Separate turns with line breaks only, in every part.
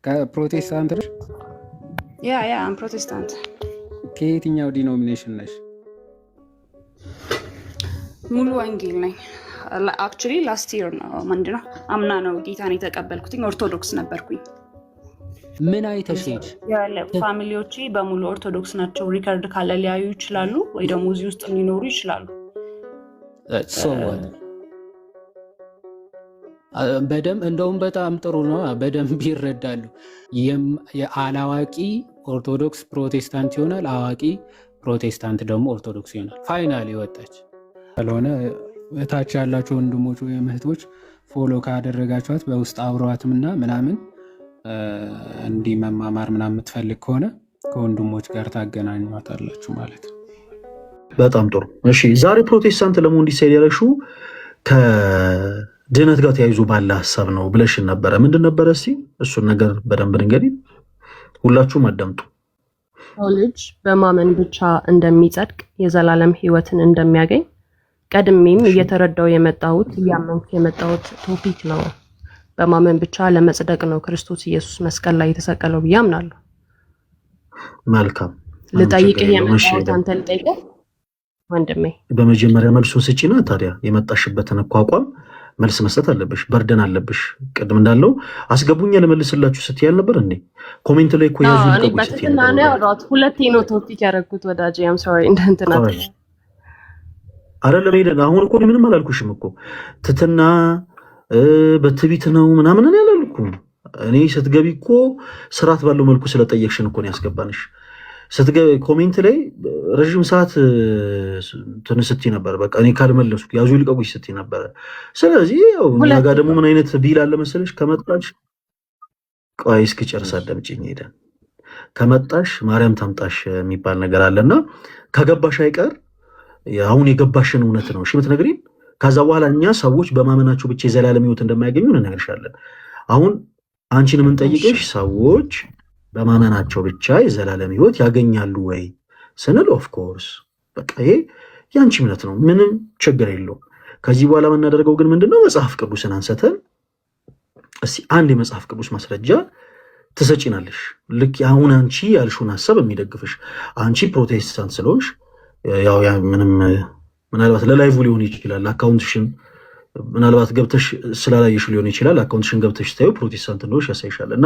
ከፕሮቴስታንት ነሽ?
ያ አም ፕሮቴስታንት።
ከየትኛው ዲኖሚኔሽን ነሽ?
ሙሉ ወንጌል ነኝ። አክቹሊ ላስት ይር ነው ምንድነው አምና ነው ጌታን የተቀበልኩትኝ። ኦርቶዶክስ ነበርኩኝ።
ምን አይተሽ ሄድሽ?
ፋሚሊዎቼ በሙሉ ኦርቶዶክስ ናቸው። ሪከርድ ካለ ሊያዩ ይችላሉ፣ ወይ ደግሞ እዚህ ውስጥ ሊኖሩ ይችላሉ።
በደንብ እንደውም በጣም ጥሩ ነው። በደንብ ይረዳሉ። የአላዋቂ ኦርቶዶክስ ፕሮቴስታንት ይሆናል፣ አዋቂ ፕሮቴስታንት ደግሞ ኦርቶዶክስ ይሆናል። ፋይናል ይወጣች ስለሆነ እታች ያላቸው ወንድሞች ወይም እህቶች ፎሎ ካደረጋችኋት በውስጥ አብረዋትምና ምናምን እንዲህ መማማር ምናምን የምትፈልግ ከሆነ ከወንድሞች ጋር ታገናኟታላችሁ ማለት ነው።
በጣም ጥሩ። እሺ ዛሬ ፕሮቴስታንት ለመሆን ዲሳይድ ያደረግሽው ከድህነት ጋር ተያይዞ ባለ ሀሳብ ነው ብለሽን ነበረ። ምንድን ነበረ? እስኪ እሱን ነገር በደንብ እንግዲህ ሁላችሁም አዳምጡ።
ሰው ልጅ በማመን ብቻ እንደሚጸድቅ የዘላለም ሕይወትን እንደሚያገኝ ቀድሜም እየተረዳው የመጣሁት እያመንኩ የመጣሁት ቶፒክ ነው። በማመን ብቻ ለመጽደቅ ነው ክርስቶስ ኢየሱስ መስቀል ላይ የተሰቀለው ብዬ አምናለሁ።
መልካም
ልጠይቅህ የመጣሁት አንተ ልጠይቅህ ወንድሜ።
በመጀመሪያ መልሱን ስጪና ታዲያ የመጣሽበትን አቋም መልስ መስጠት አለብሽ። በርደን አለብሽ። ቅድም እንዳለው አስገቡኛ ለመልስላችሁ ስትይ አልነበር እንዴ? ኮሜንት ላይ እኮ ያዙ ልቀቁ ስትይ ነበር።
ሁለቴ ነው ቶፒክ ያደረኩት ወዳጄ። አም ሶሪ እንደንትና
አይደለም ሄደን አሁን እኮ ምንም አላልኩሽም እኮ ትትና በትቢት ነው ምናምን እኔ አላልኩም። እኔ ስትገቢ እኮ ስርዓት ባለው መልኩ ስለጠየቅሽን እኮ ነው ያስገባንሽ። ስትገቢ ኮሜንት ላይ ረዥም ሰዓት እንትን ስትይ ነበር። በቃ እኔ ካልመለስኩ ያዙ ልቀቁሽ ስትይ ነበር። ስለዚህ ያው እኛ ጋር ደግሞ ምን አይነት ቢል አለ መሰለሽ? ከመጣሽ ቆይ እስኪጨርስ አዳምጪኝ። ሄደን ከመጣሽ ማርያም ታምጣሽ የሚባል ነገር አለና ከገባሽ አይቀር አሁን የገባሽን እውነት ነው እሺ የምትነግሪን። ከዛ በኋላ እኛ ሰዎች በማመናቸው ብቻ የዘላለም ሕይወት እንደማያገኙ እንነግርሻለን። አሁን አንቺን የምንጠይቅሽ ሰዎች በማመናቸው ብቻ የዘላለም ሕይወት ያገኛሉ ወይ ስንል ኦፍ ኮርስ በቃ ይሄ የአንቺ እምነት ነው፣ ምንም ችግር የለውም። ከዚህ በኋላ የምናደርገው ግን ምንድነው? መጽሐፍ ቅዱስን አንስተን እስቲ አንድ የመጽሐፍ ቅዱስ ማስረጃ ትሰጪናለሽ። ልክ አሁን አንቺ ያልሽውን ሀሳብ የሚደግፍሽ አንቺ ፕሮቴስታንት ስለሆንሽ ያው ምንም ምናልባት ለላይቭ ሊሆን ይችላል። አካውንትሽን ምናልባት ገብተሽ ስላላየሽ ሊሆን ይችላል። አካውንትሽን ገብተሽ ታዩ ፕሮቴስታንት እንደሆንሽ ያሳይሻል። እና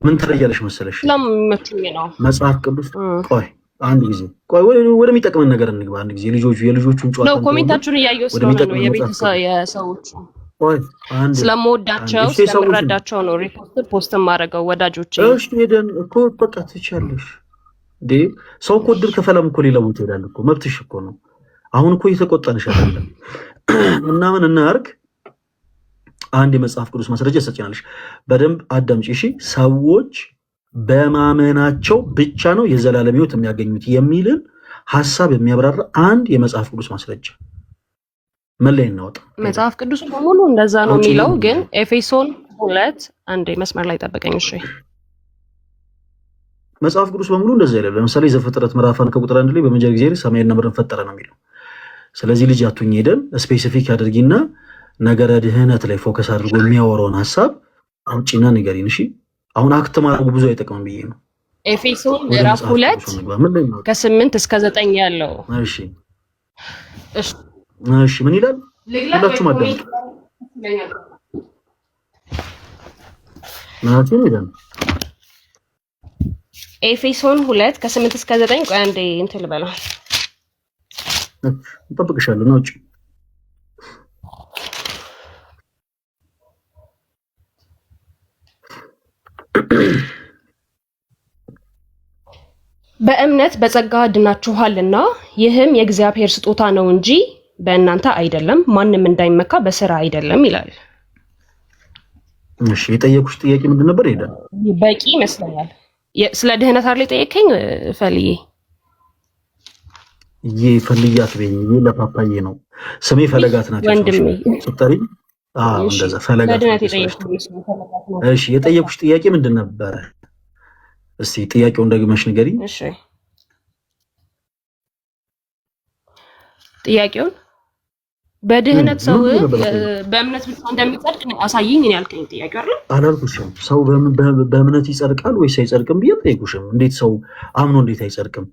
ምን ትረያለሽ መሰለሽ? መጽሐፍ ቅዱስ ቆይ አንድ ጊዜ ቆይ ወደሚጠቅመን ነገር እንግባ። አንድ ጊዜ የልጆቹን ጨዋታ
ነው ኮሜንታችሁን እያየሁ ስለሆነ ነው የቤተሰብ የሰዎች ቆይ አንድ ስለምወዳቸው ስለምረዳቸው ነው ፖስት ማድረገው ወዳጆቼ።
እሺ ሄደን እኮ በቃ ትቻለሽ ዴ ሰው እኮ ድር ከፈላም እኮ ሌላ ቦታ ይሄዳል እኮ መብትሽ እኮ ነው። አሁን እኮ እየተቆጣንሽ አይደለም። እና ምን እናርግ? አንድ የመጽሐፍ ቅዱስ ማስረጃ ያሰጭናልሽ። በደንብ አዳምጪ እሺ። ሰዎች በማመናቸው ብቻ ነው የዘላለም ሕይወት የሚያገኙት የሚልን ሐሳብ የሚያብራራ አንድ የመጽሐፍ ቅዱስ ማስረጃ ምን ላይ እናወጣ?
መጽሐፍ ቅዱስ በሙሉ እንደዛ ነው የሚለው፣ ግን ኤፌሶን 2 አንድ መስመር ላይ ጠብቀኝ እሺ።
መጽሐፍ ቅዱስ በሙሉ እንደዛ ይላል። ለምሳሌ ዘፍጥረት ምዕራፍ 1 ከቁጥር 1 ላይ በመጀመሪያ ጊዜ ሰማይና ምድርን ፈጠረ ነው የሚለው። ስለዚህ ልጅ አቱኝ ሄደን ስፔሲፊክ አድርጊና ነገረ ድህነት ላይ ፎከስ አድርጎ የሚያወራውን ሐሳብ አውጪና ንገሪን እሺ። አሁን አክት ማድረጉ ብዙ አይጠቅምም ብዬ ነው።
ኤፌሶን ምዕራፍ 2 ከ8 እስከ 9 ያለው
እሺ እሺ ምን ይላል? ሁላችሁም አዳምጡ። ማለት ነው
ኤፌሶን 2 ከ8 እስከ 9 ቆይ አንዴ እንትን ልበለው።
እንጠብቅሻለሁ ነው እጭ
በእምነት በጸጋ ድናችኋልና ይህም የእግዚአብሔር ስጦታ ነው እንጂ በእናንተ አይደለም፣ ማንም እንዳይመካ በስራ አይደለም ይላል።
እሺ የጠየቁሽ ጥያቄ ምንድን ነበር? ሄደ
በቂ ይመስለኛል። ስለ ድህነት አይደል ጠየቀኝ ፈልዬ
ፈልያት በኝ ለፓፓዬ ነው ስሜ ፈለጋት ናት
ወንድሜ
ሱጣሪ እንደዛ ፈለጋት። እሺ የጠየቁሽ ጥያቄ ምንድን ነበር? እስቲ ጥያቄውን ደግመሽ ንገሪኝ።
እሺ ጥያቄውን
በድህነት ሰው በእምነት ብቻ እንደሚጸድቅ አሳይኝ ነው ያልከኝ ጥያቄ አይደል?
አላልኩሽም። ሰው በእምነት ይጸድቃል ወይስ አይጸድቅም ብዬ ጠየቁሽም። እንዴት ሰው አምኖ እንዴት አይጸድቅም?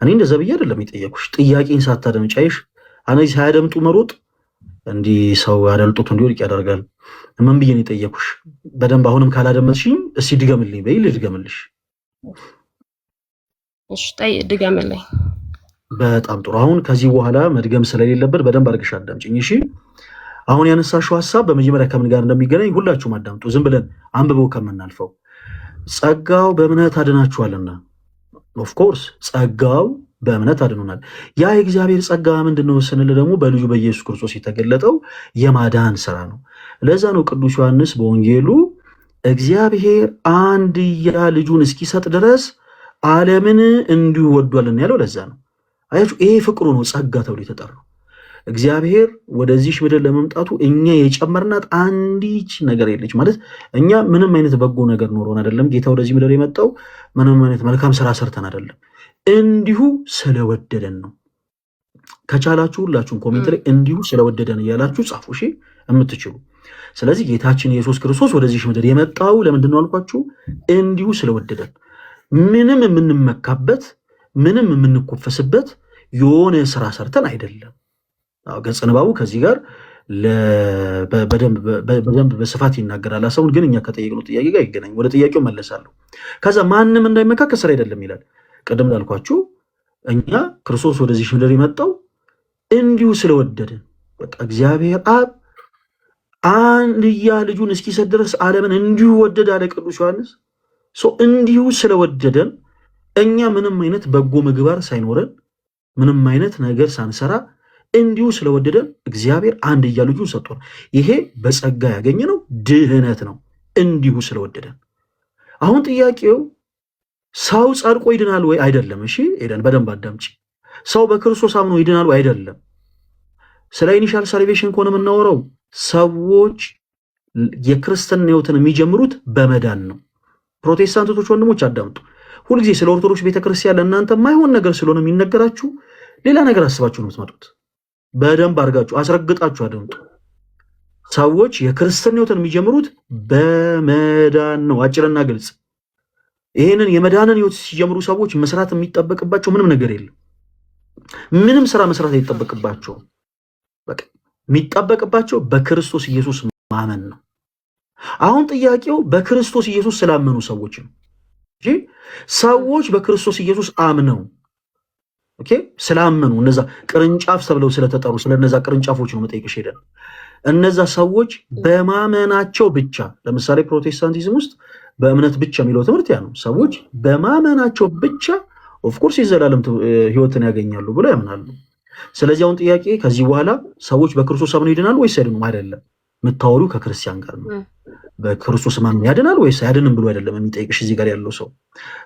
እኔ እንደዛ ብዬ አይደለም የጠየቁሽ። ጥያቄን ሳታደምጪ አይሽ እነዚህ ሳያደምጡ መሮጥ እንዲህ ሰው አደልጦት እንዲወድቅ ያደርጋል። ምን ብዬ ነው የጠየቁሽ? በደንብ አሁንም ካላደመጥሽኝ እስኪ ድገምልኝ በይ፣ ልድገምልሽ።
እሺ ድገምልኝ።
በጣም ጥሩ። አሁን ከዚህ በኋላ መድገም ስለሌለበት በደንብ አድርገሽ አዳምጪኝ እሺ። አሁን ያነሳሽው ሀሳብ በመጀመሪያ ከምን ጋር እንደሚገናኝ ሁላችሁም አዳምጡ፣ ዝም ብለን አንብበው ከምናልፈው። ጸጋው በእምነት አድናችኋልና። ኦፍኮርስ ጸጋው በእምነት አድኖናል። ያ የእግዚአብሔር ጸጋ ምንድነው ስንል ደግሞ በልጁ በኢየሱስ ክርስቶስ የተገለጠው የማዳን ስራ ነው። ለዛ ነው ቅዱስ ዮሐንስ በወንጌሉ እግዚአብሔር አንድያ ልጁን እስኪሰጥ ድረስ ዓለምን እንዲሁ ወዷልና ያለው። ለዛ ነው አያችሁ፣ ይሄ ፍቅሩ ነው ጸጋ ተብሎ የተጠራው። እግዚአብሔር ወደዚህ ምድር ለመምጣቱ እኛ የጨመርናት አንዲች ነገር የለች። ማለት እኛ ምንም አይነት በጎ ነገር ኖሮን አይደለም ጌታ ወደዚህ ምድር የመጣው፣ ምንም አይነት መልካም ስራ ሰርተን አይደለም፣ እንዲሁ ስለወደደን ነው። ከቻላችሁ ሁላችሁም ኮሜንት ላይ እንዲሁ ስለወደደን እያላችሁ ጻፉ እሺ የምትችሉ። ስለዚህ ጌታችን ኢየሱስ ክርስቶስ ወደዚህ ምድር የመጣው ለምንድን ነው አልኳችሁ? እንዲሁ ስለወደደን። ምንም የምንመካበት ምንም የምንኮፈስበት የሆነ ስራ ሰርተን አይደለም። ገጸ ንባቡ ከዚህ ጋር በደንብ በስፋት ይናገራል። ሰውን ግን እኛ ከጠየቅነው ጥያቄ ጋር ይገናኝ። ወደ ጥያቄው መለሳለሁ። ከዛ ማንም እንዳይመካ ከስራ አይደለም ይላል። ቅድም ላልኳችሁ እኛ ክርስቶስ ወደዚህ ምድር የመጣው እንዲሁ ስለወደደን፣ በቃ እግዚአብሔር አብ አንድያ ልጁን እስኪሰጥ ድረስ ዓለምን እንዲሁ ወደደ አለ ቅዱስ ዮሐንስ። እንዲሁ ስለወደደን እኛ ምንም አይነት በጎ ምግባር ሳይኖረን ምንም አይነት ነገር ሳንሰራ እንዲሁ ስለወደደን እግዚአብሔር አንድያ ልጁን ሰጥቶን፣ ይሄ በጸጋ ያገኘነው ድህነት ነው። እንዲሁ ስለወደደን። አሁን ጥያቄው ሰው ጸድቆ ይድናል ወይ? አይደለም። እሺ ሄደን በደንብ አዳምጪ። ሰው በክርስቶስ አምኖ ይድናል ወይ? አይደለም። ስለ ኢኒሻል ሳልቬሽን ከሆነ የምናወራው ሰዎች የክርስትና ሕይወትን የሚጀምሩት በመዳን ነው። ፕሮቴስታንቶች ወንድሞች አዳምጡ። ሁልጊዜ ስለ ኦርቶዶክስ ቤተክርስቲያን ለእናንተ የማይሆን ነገር ስለሆነ የሚነገራችሁ ሌላ ነገር አስባችሁ ነው የምትመጡት። በደንብ አድርጋችሁ አስረግጣችሁ አዳምጡ። ሰዎች የክርስትና ሕይወትን የሚጀምሩት በመዳን ነው። አጭርና ግልጽ። ይህንን የመዳንን ሕይወት ሲጀምሩ ሰዎች መስራት የሚጠበቅባቸው ምንም ነገር የለም። ምንም ስራ መስራት አይጠበቅባቸውም። በቃ የሚጠበቅባቸው በክርስቶስ ኢየሱስ ማመን ነው። አሁን ጥያቄው በክርስቶስ ኢየሱስ ስላመኑ ሰዎች ነው እንጂ ሰዎች በክርስቶስ ኢየሱስ አምነው ስላመኑ እነዛ ቅርንጫፍ ተብለው ስለተጠሩ ስለነዛ ቅርንጫፎች ነው መጠየቅሽ ሄደን። እነዛ ሰዎች በማመናቸው ብቻ፣ ለምሳሌ ፕሮቴስታንቲዝም ውስጥ በእምነት ብቻ የሚለው ትምህርት ያ ነው። ሰዎች በማመናቸው ብቻ ኦፍኮርስ የዘላለም ሕይወትን ያገኛሉ ብሎ ያምናሉ። ስለዚህ አሁን ጥያቄ ከዚህ በኋላ ሰዎች በክርስቶስ አምነው ይድናሉ ወይስ አይድኑም? አይደለም። የምታወሪው ከክርስቲያን ጋር ነው። በክርስቶስ ማመን ያድናል ወይስ አያድንም ብሎ አይደለም የሚጠይቅሽ። እዚህ ጋር ያለው ሰው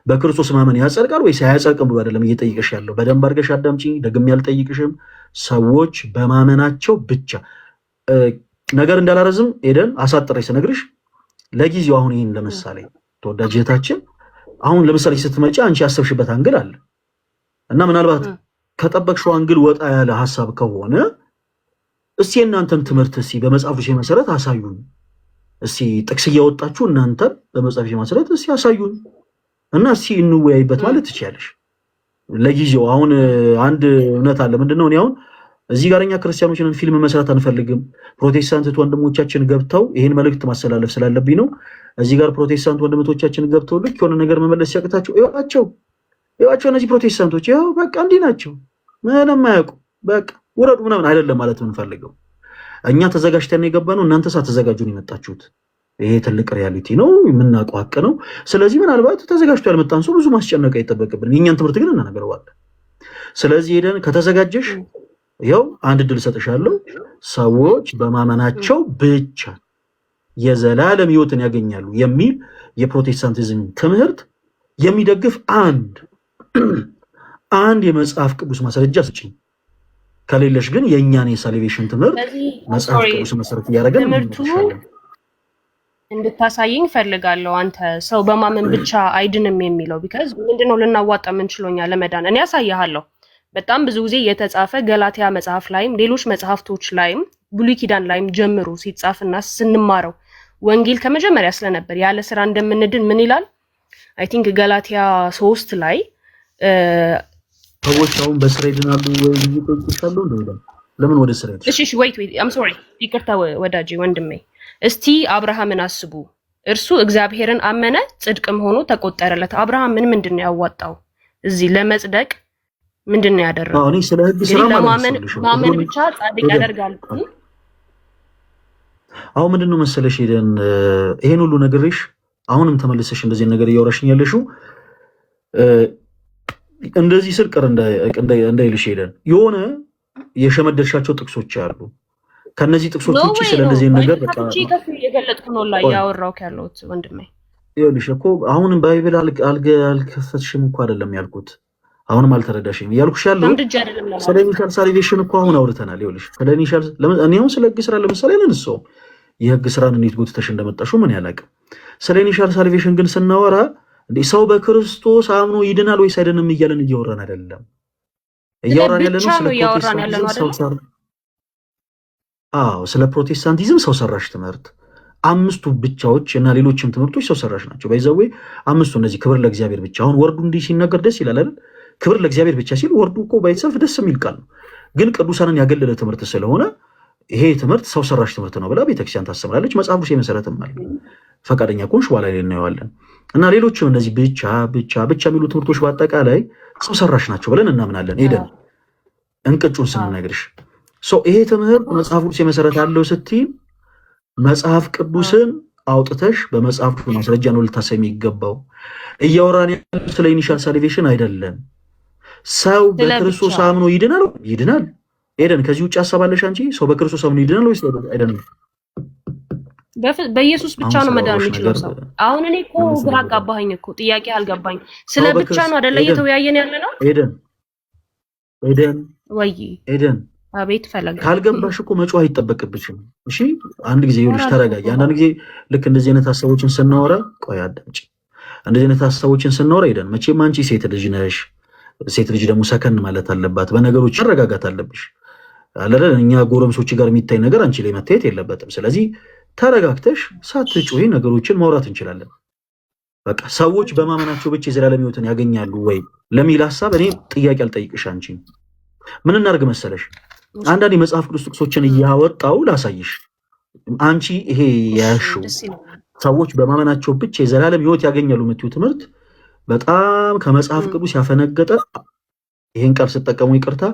በክርስቶስ ማመን ያጸድቃል ወይስ አያጸድቅም ብሎ አይደለም እየጠይቅሽ ያለው። በደንብ አድርገሽ አዳምጪ። ደግሜ ያልጠይቅሽም። ሰዎች በማመናቸው ብቻ ነገር እንዳላረዝም ሄደን አሳጥረሽ ስነግርሽ ለጊዜው አሁን ይህን ለምሳሌ ተወዳጅ እህታችን አሁን ለምሳሌ ስትመጪ አንቺ ያሰብሽበት አንግል አለ እና ምናልባት ከጠበቅሽው አንግል ወጣ ያለ ሀሳብ ከሆነ እስቲ የእናንተን ትምህርት እስቲ በመጽሐፎች መሰረት አሳዩን። እስቲ ጥቅስ እያወጣችሁ እናንተን በመጽሐፎች መሰረት እስቲ አሳዩን እና እስቲ እንወያይበት ማለት ትችያለሽ። ለጊዜው አሁን አንድ እውነት አለ። ምንድነው? እኔ አሁን እዚህ ጋር እኛ ክርስቲያኖችን ፊልም መስራት አንፈልግም። ፕሮቴስታንት ወንድሞቻችን ገብተው ይሄን መልእክት ማስተላለፍ ስላለብኝ ነው። እዚህ ጋር ፕሮቴስታንት ወንድሞቻችን ገብተው ልክ የሆነ ነገር መመለስ ሲያቅታቸው ይዋቸው እነዚህ ፕሮቴስታንቶች ይኸው በቃ እንዲህ ናቸው፣ ምንም አያውቁ፣ በቃ ውረዱ ምናምን አይደለም ማለት የምንፈልገው። እኛ ተዘጋጅተን የገባነው፣ እናንተ ሳትዘጋጁ ነው የመጣችሁት። ይሄ ትልቅ ሪያሊቲ ነው፣ የምናውቀው ሀቅ ነው። ስለዚህ ምናልባት ተዘጋጅቶ ያልመጣን ሰው ብዙ ማስጨነቅ አይጠበቅብንም። የእኛን ትምህርት ግን እናነግረዋለን። ስለዚህ ሄደን ከተዘጋጀሽ ይኸው አንድ ድል ሰጥሻለሁ። ሰዎች በማመናቸው ብቻ የዘላለም ሕይወትን ያገኛሉ የሚል የፕሮቴስታንቲዝም ትምህርት የሚደግፍ አንድ የመጽሐፍ ቅዱስ ማስረጃ ስጭኝ። ከሌለሽ ግን የእኛን የሳልቬሽን ትምህርት መጽሐፍ ቅዱስ መሰረት እያደረገን
ትምህርቱ እንድታሳየኝ ፈልጋለሁ። አንተ ሰው በማመን ብቻ አይድንም የሚለው ቢካዝ ምንድነው ልናዋጣ የምንችለው እኛ ለመዳን? እኔ ያሳያለሁ
በጣም ብዙ ጊዜ የተጻፈ ገላትያ መጽሐፍ ላይም ሌሎች መጽሐፍቶች ላይም ብሉይ ኪዳን ላይም ጀምሮ ሲጻፍና ስንማረው ወንጌል ከመጀመሪያ ስለነበር ያለ ስራ እንደምንድን ምን ይላል? አይ ቲንክ ገላትያ 3 ላይ
ሰዎች አሁን በስራ ይድናሉ ወይ ይቆጭሻሉ እንደው ለምን ወደ ስራ ይድናሉ?
እሺ wait I'm sorry ይቅርታ ወዳጄ ወንድሜ እስቲ አብርሃምን አስቡ። እርሱ እግዚአብሔርን አመነ ጽድቅም ሆኖ ተቆጠረለት። አብርሃም ምንድን ነው ያዋጣው? እዚህ ለመጽደቅ ምንድን ነው ያደረገው?
እኔ ስለ ህግ ስራ
ማመን ብቻ ጻድቅ ያደርጋል።
አሁን ምንድነው መሰለሽ ሄደን ይሄን ሁሉ ነገርሽ አሁንም ተመልሰሽ እንደዚህ ነገር እያወራሽኝ ያለሽው እንደዚህ ስል ቅር እንዳይልሽ ሄደን የሆነ የሸመደርሻቸው ጥቅሶች አሉ። ከነዚህ ጥቅሶች ውጪ ስለዚህ ነገር በቃ
የገለጥኩ ነው ላይ ያወራው ያለውት ወንድሜ
ይኸውልሽ እኮ አሁንም ባይብል አልከፈትሽም እኮ አይደለም ያልኩት። አሁንም አልተረዳሽም ያልኩሽ ያለው ስለ ኢኒሻል ሳልቬሽን እኮ አሁን አውርተናል። ይኸውልሽ ስለ ኢኒሻል እኔ አሁን ስለ ህግ ስራ ለምሳሌ ለነሰው የህግ ስራን እንዴት ጎትተሽ እንደመጣሽው ምን ያላቅም። ስለ ኢኒሻል ሳልቬሽን ግን ስናወራ እንዴ ሰው በክርስቶስ አምኖ ይድናል ወይስ አይደለም እያለን እያወራን አይደለም። እያወራን ያለነው ስለ ፕሮቴስታንቲዝም ሰው ሰራሽ ትምህርት አምስቱ ብቻዎች እና ሌሎችም ትምህርቶች ሰው ሰራሽ ናቸው። ባይዘዌ አምስቱ እነዚህ ክብር ለእግዚአብሔር ብቻ አሁን ወርዱ እንዲህ ሲነገር ደስ ይላል አይደል? ክብር ለእግዚአብሔር ብቻ ሲል ወርዱ እኮ ባይሰልፍ ደስ የሚል ቃል ነው። ግን ቅዱሳንን ያገለለ ትምህርት ስለሆነ ይሄ ትምህርት ሰው ሰራሽ ትምህርት ነው ብላ ቤተክርስቲያን ታስተምራለች። መጽሐፍ ቅዱስ የመሰረተም ማለት ፈቃደኛ ከሆንሽ በኋላ ላይ እናየዋለን። እና ሌሎችም እነዚህ ብቻ የሚሉ ትምህርቶች በአጠቃላይ ሰው ሰራሽ ናቸው ብለን እናምናለን። ሄደን እንቅጩን ስንነግርሽ ይሄ ትምህርት መጽሐፍ ቅዱስ የመሰረት አለው ስትይ መጽሐፍ ቅዱስን አውጥተሽ በመጽሐፍ ቅዱስ ማስረጃ ነው ልታሰሚ ይገባው። እያወራን ስለ ኢኒሻል ሳልቬሽን አይደለም። ሰው በክርስቶስ አምኖ ይድናል። ሄደን ከዚህ ውጭ አሳባለሽ አንቺ ሰው በክርስቶስ አምኖ ይድናል ወይስ አይደለም?
በኢየሱስ ብቻ ነው መዳን የሚችለው ሰው። አሁን እኔ እኮ ግራ አጋባኸኝ እኮ ጥያቄ አልገባኝ። ስለ ብቻ ነው አይደለ እየተወያየን ያለ ነው? ሄደን አቤት ፈለገ
ካልገባሽ እኮ መጮህ አይጠበቅብሽም። እሺ አንድ ጊዜ ይኸውልሽ ተረጋጊ። አንዳንድ ጊዜ ልክ እንደዚህ አይነት ሀሳቦችን ስናወራ ቆይ አዳምጪ። እንደዚህ አይነት ሀሳቦችን ስናወራ ሄደን መቼም አንቺ ሴት ልጅ ነሽ። ሴት ልጅ ደግሞ ሰከን ማለት አለባት። በነገሮች መረጋጋት አለብሽ አይደል? እኛ ጎረምሶች ጋር የሚታይ ነገር አንቺ ላይ መታየት የለበትም። ስለዚህ ተረጋግተሽ ሳትጮሂ ነገሮችን ማውራት እንችላለን። በቃ ሰዎች በማመናቸው ብቻ የዘላለም ሕይወትን ያገኛሉ ወይ ለሚል ሀሳብ እኔ ጥያቄ አልጠይቅሽ። አንቺ ምን እናድርግ መሰለሽ አንዳንድ የመጽሐፍ ቅዱስ ጥቅሶችን እያወጣው ላሳይሽ። አንቺ ይሄ ያልሽው ሰዎች በማመናቸው ብቻ የዘላለም ሕይወት ያገኛሉ የምትይው ትምህርት በጣም ከመጽሐፍ ቅዱስ ያፈነገጠ ይሄን ቃል ስትጠቀሙ ይቅርታ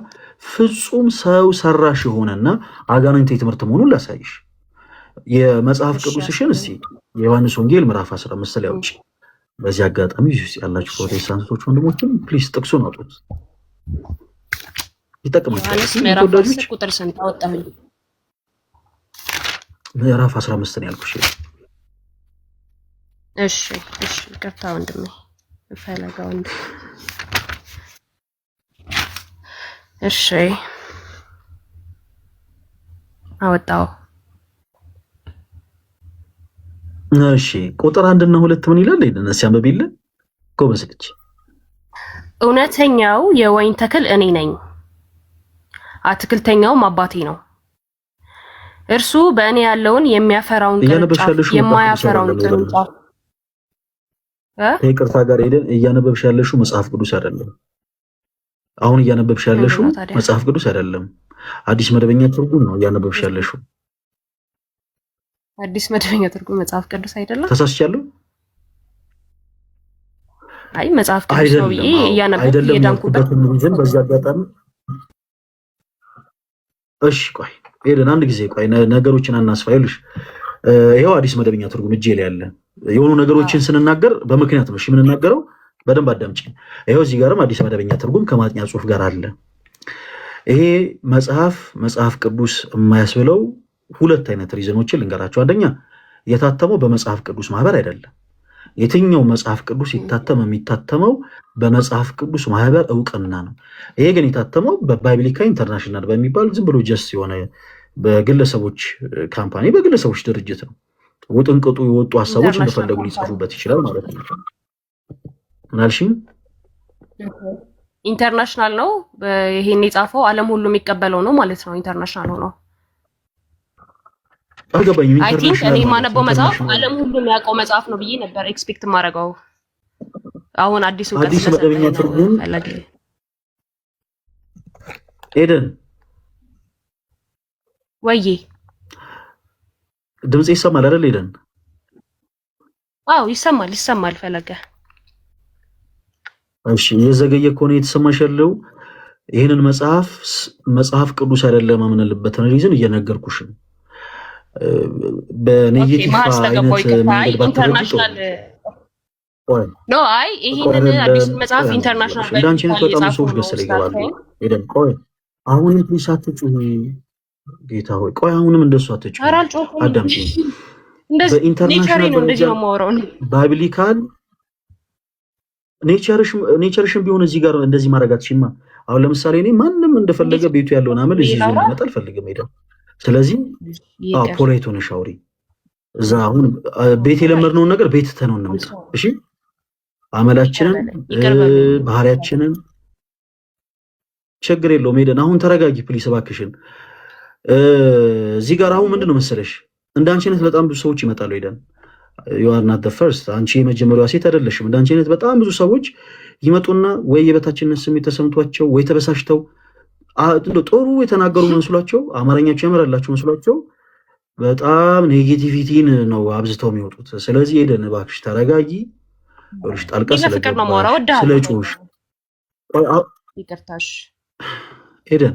ፍጹም ሰው ሰራሽ የሆነና አጋንንታዊ ትምህርት መሆኑን ላሳይሽ። የመጽሐፍ ቅዱስሽን እስቲ የዮሐንስ ወንጌል ምዕራፍ 15 ላይ አውጪ። በዚህ አጋጣሚ ያላችሁ ፕሮቴስታንቶች ወንድሞችም ፕሊስ ጥቅሱን አውጡት። ይጠቅማችኋል።
ምዕራፍ 10 ቁጥር ስንት አወጣሁኝ?
ምዕራፍ 15 ነው ያልኩሽ።
እሺ ይቅርታ ወንድሜ ፈለጋ ወንድሜ። እሺ አወጣው።
እሺ ቁጥር 1 እና 2 ምን ይላል? እነዚህ አንብቢልን ጎበዝ ልጅ።
እውነተኛው የወይን ተክል እኔ ነኝ፣ አትክልተኛውም አባቴ ነው። እርሱ በእኔ ያለውን የሚያፈራውን ቅርንጫፍ የማያፈራውን ቅርንጫፍ
ይቅርታ ጋር ሄደን እያነበብሽ ያለሽው መጽሐፍ ቅዱስ አይደለም። አሁን እያነበብሽ ያለሽው መጽሐፍ ቅዱስ አይደለም፣ አዲስ መደበኛ ትርጉም ነው እያነበብሽ ያለሽው።
አዲስ መደበኛ ትርጉም መጽሐፍ ቅዱስ አይደለም?
ተሳስቻለሁ?
አይ መጽሐፍ ቅዱስ ነው ብዬ እያነበብኩ የዳንኩበት
ነው። በዚህ አጋጣሚ እሺ ቆይ ሄደን አንድ ጊዜ ቆይ ነገሮችን አናስፋይልሽ። ይሄው አዲስ መደበኛ ትርጉም እጄ ላይ ያለ የሆኑ ነገሮችን ስንናገር በምክንያት ነው። እሺ የምንናገረው በደንብ አዳምጪ። ይሄው እዚህ ጋርም አዲስ መደበኛ ትርጉም ከማጥኛ ጽሑፍ ጋር አለ። ይሄ መጽሐፍ ቅዱስ የማያስብለው ሁለት አይነት ሪዝኖችን ልንገራቸው። አንደኛ የታተመው በመጽሐፍ ቅዱስ ማህበር አይደለም። የትኛው መጽሐፍ ቅዱስ የሚታተመው በመጽሐፍ ቅዱስ ማህበር እውቅና ነው። ይሄ ግን የታተመው በባይብሊካ ኢንተርናሽናል በሚባል ዝም ብሎ ጀስት የሆነ በግለሰቦች ካምፓኒ በግለሰቦች ድርጅት ነው። ውጥንቅጡ የወጡ ሀሳቦች እንደፈለጉ ሊጽፉበት ይችላል ማለት ነው። ምን አልሽኝ?
ኢንተርናሽናል ነው። ይሄን የጻፈው ዓለም ሁሉ የሚቀበለው ነው ማለት ነው። ኢንተርናሽናል ሆኖ
አልገባኝም።
አይ ቲንክ
ኢንተርናሽናል
እኔ
ማለት
ማነበው መጽሐፍ
ኢንተርናሽናል
ዓለም ሁሉ የሚያውቀው መጽሐፍ ነው ብዬ ነበር ኤክስፔክት ማድረገው። አሁን አዲስ እውቀት
አዲስ መደበኛ
ስለሰጠኝ ነው
ትርጉም
ፈለገ።
ኤደን
ወይዬ
ድምጽ ይሰማል አይደል? ኤደን
አዎ ይሰማል ፈለገ።
እሺ የዘገየ ከሆነ የተሰማሽ ያለው ይህንን መጽሐፍ ቅዱስ አይደለም አምነልበትን ሪዝን እየነገርኩሽ ነው። በኔጌቲቭ
መሀል ስለገባሁ
አይነት
ይቅርታ። አይ
መንገድ
ኢንተርናሽናል ኖ አይ ይሄንን አዲስ መጽሐፍ ኢንተርናሽናል
እንዳንቺ አይነት በጣም ብዙ ሰዎች ገሰለ ይገባሉ። ሄደን ቆይ አሁንም ፕሊስ አትጩሂ፣ ጌታ ሆይ ቆይ አሁንም እንደሱ አትጩሂ፣ አዳምጪኝ። በኢንተርናሽናል
ነው እንደዚህ ነው የማወራው።
ባይብሊካል ኔቸርሽን ቢሆን እዚህ ጋር እንደዚህ ማድረጋት ሽማ። አሁን ለምሳሌ እኔ ማንም እንደፈለገ ቤቱ ያለውን አመል እዚህ ይዞ እንዲመጣ አልፈልግም። ሄደን ስለዚህ ፖላይት ሆነሽ አውሪ። እዛ አሁን ቤት የለመድነውን ነገር ቤት ተነው እንምጣ። እሺ አመላችንን ባህሪያችንን ችግር የለውም። ሄደን አሁን ተረጋጊ ፕሊስ እባክሽን። እዚህ ጋር አሁን ምንድነው መሰለሽ እንዳንቺ አይነት በጣም ብዙ ሰዎች ይመጣሉ። ሄደን you are not the first አንቺ የመጀመሪያዋ ሴት አይደለሽም። እንዳንቺ አይነት በጣም ብዙ ሰዎች ይመጡና ወይ የበታችነት ስሜት ተሰምቷቸው ወይ ተበሳሽተው ጥሩ የተናገሩ መስሏቸው አማርኛቸው ያመራላቸው መስሏቸው በጣም ኔጌቲቪቲን ነው አብዝተው የሚወጡት። ስለዚህ ሄደን እባክሽ ተረጋጊ። ወልሽ ጣልቃ ስለጮሽ
ይቅርታሽ
ሄደን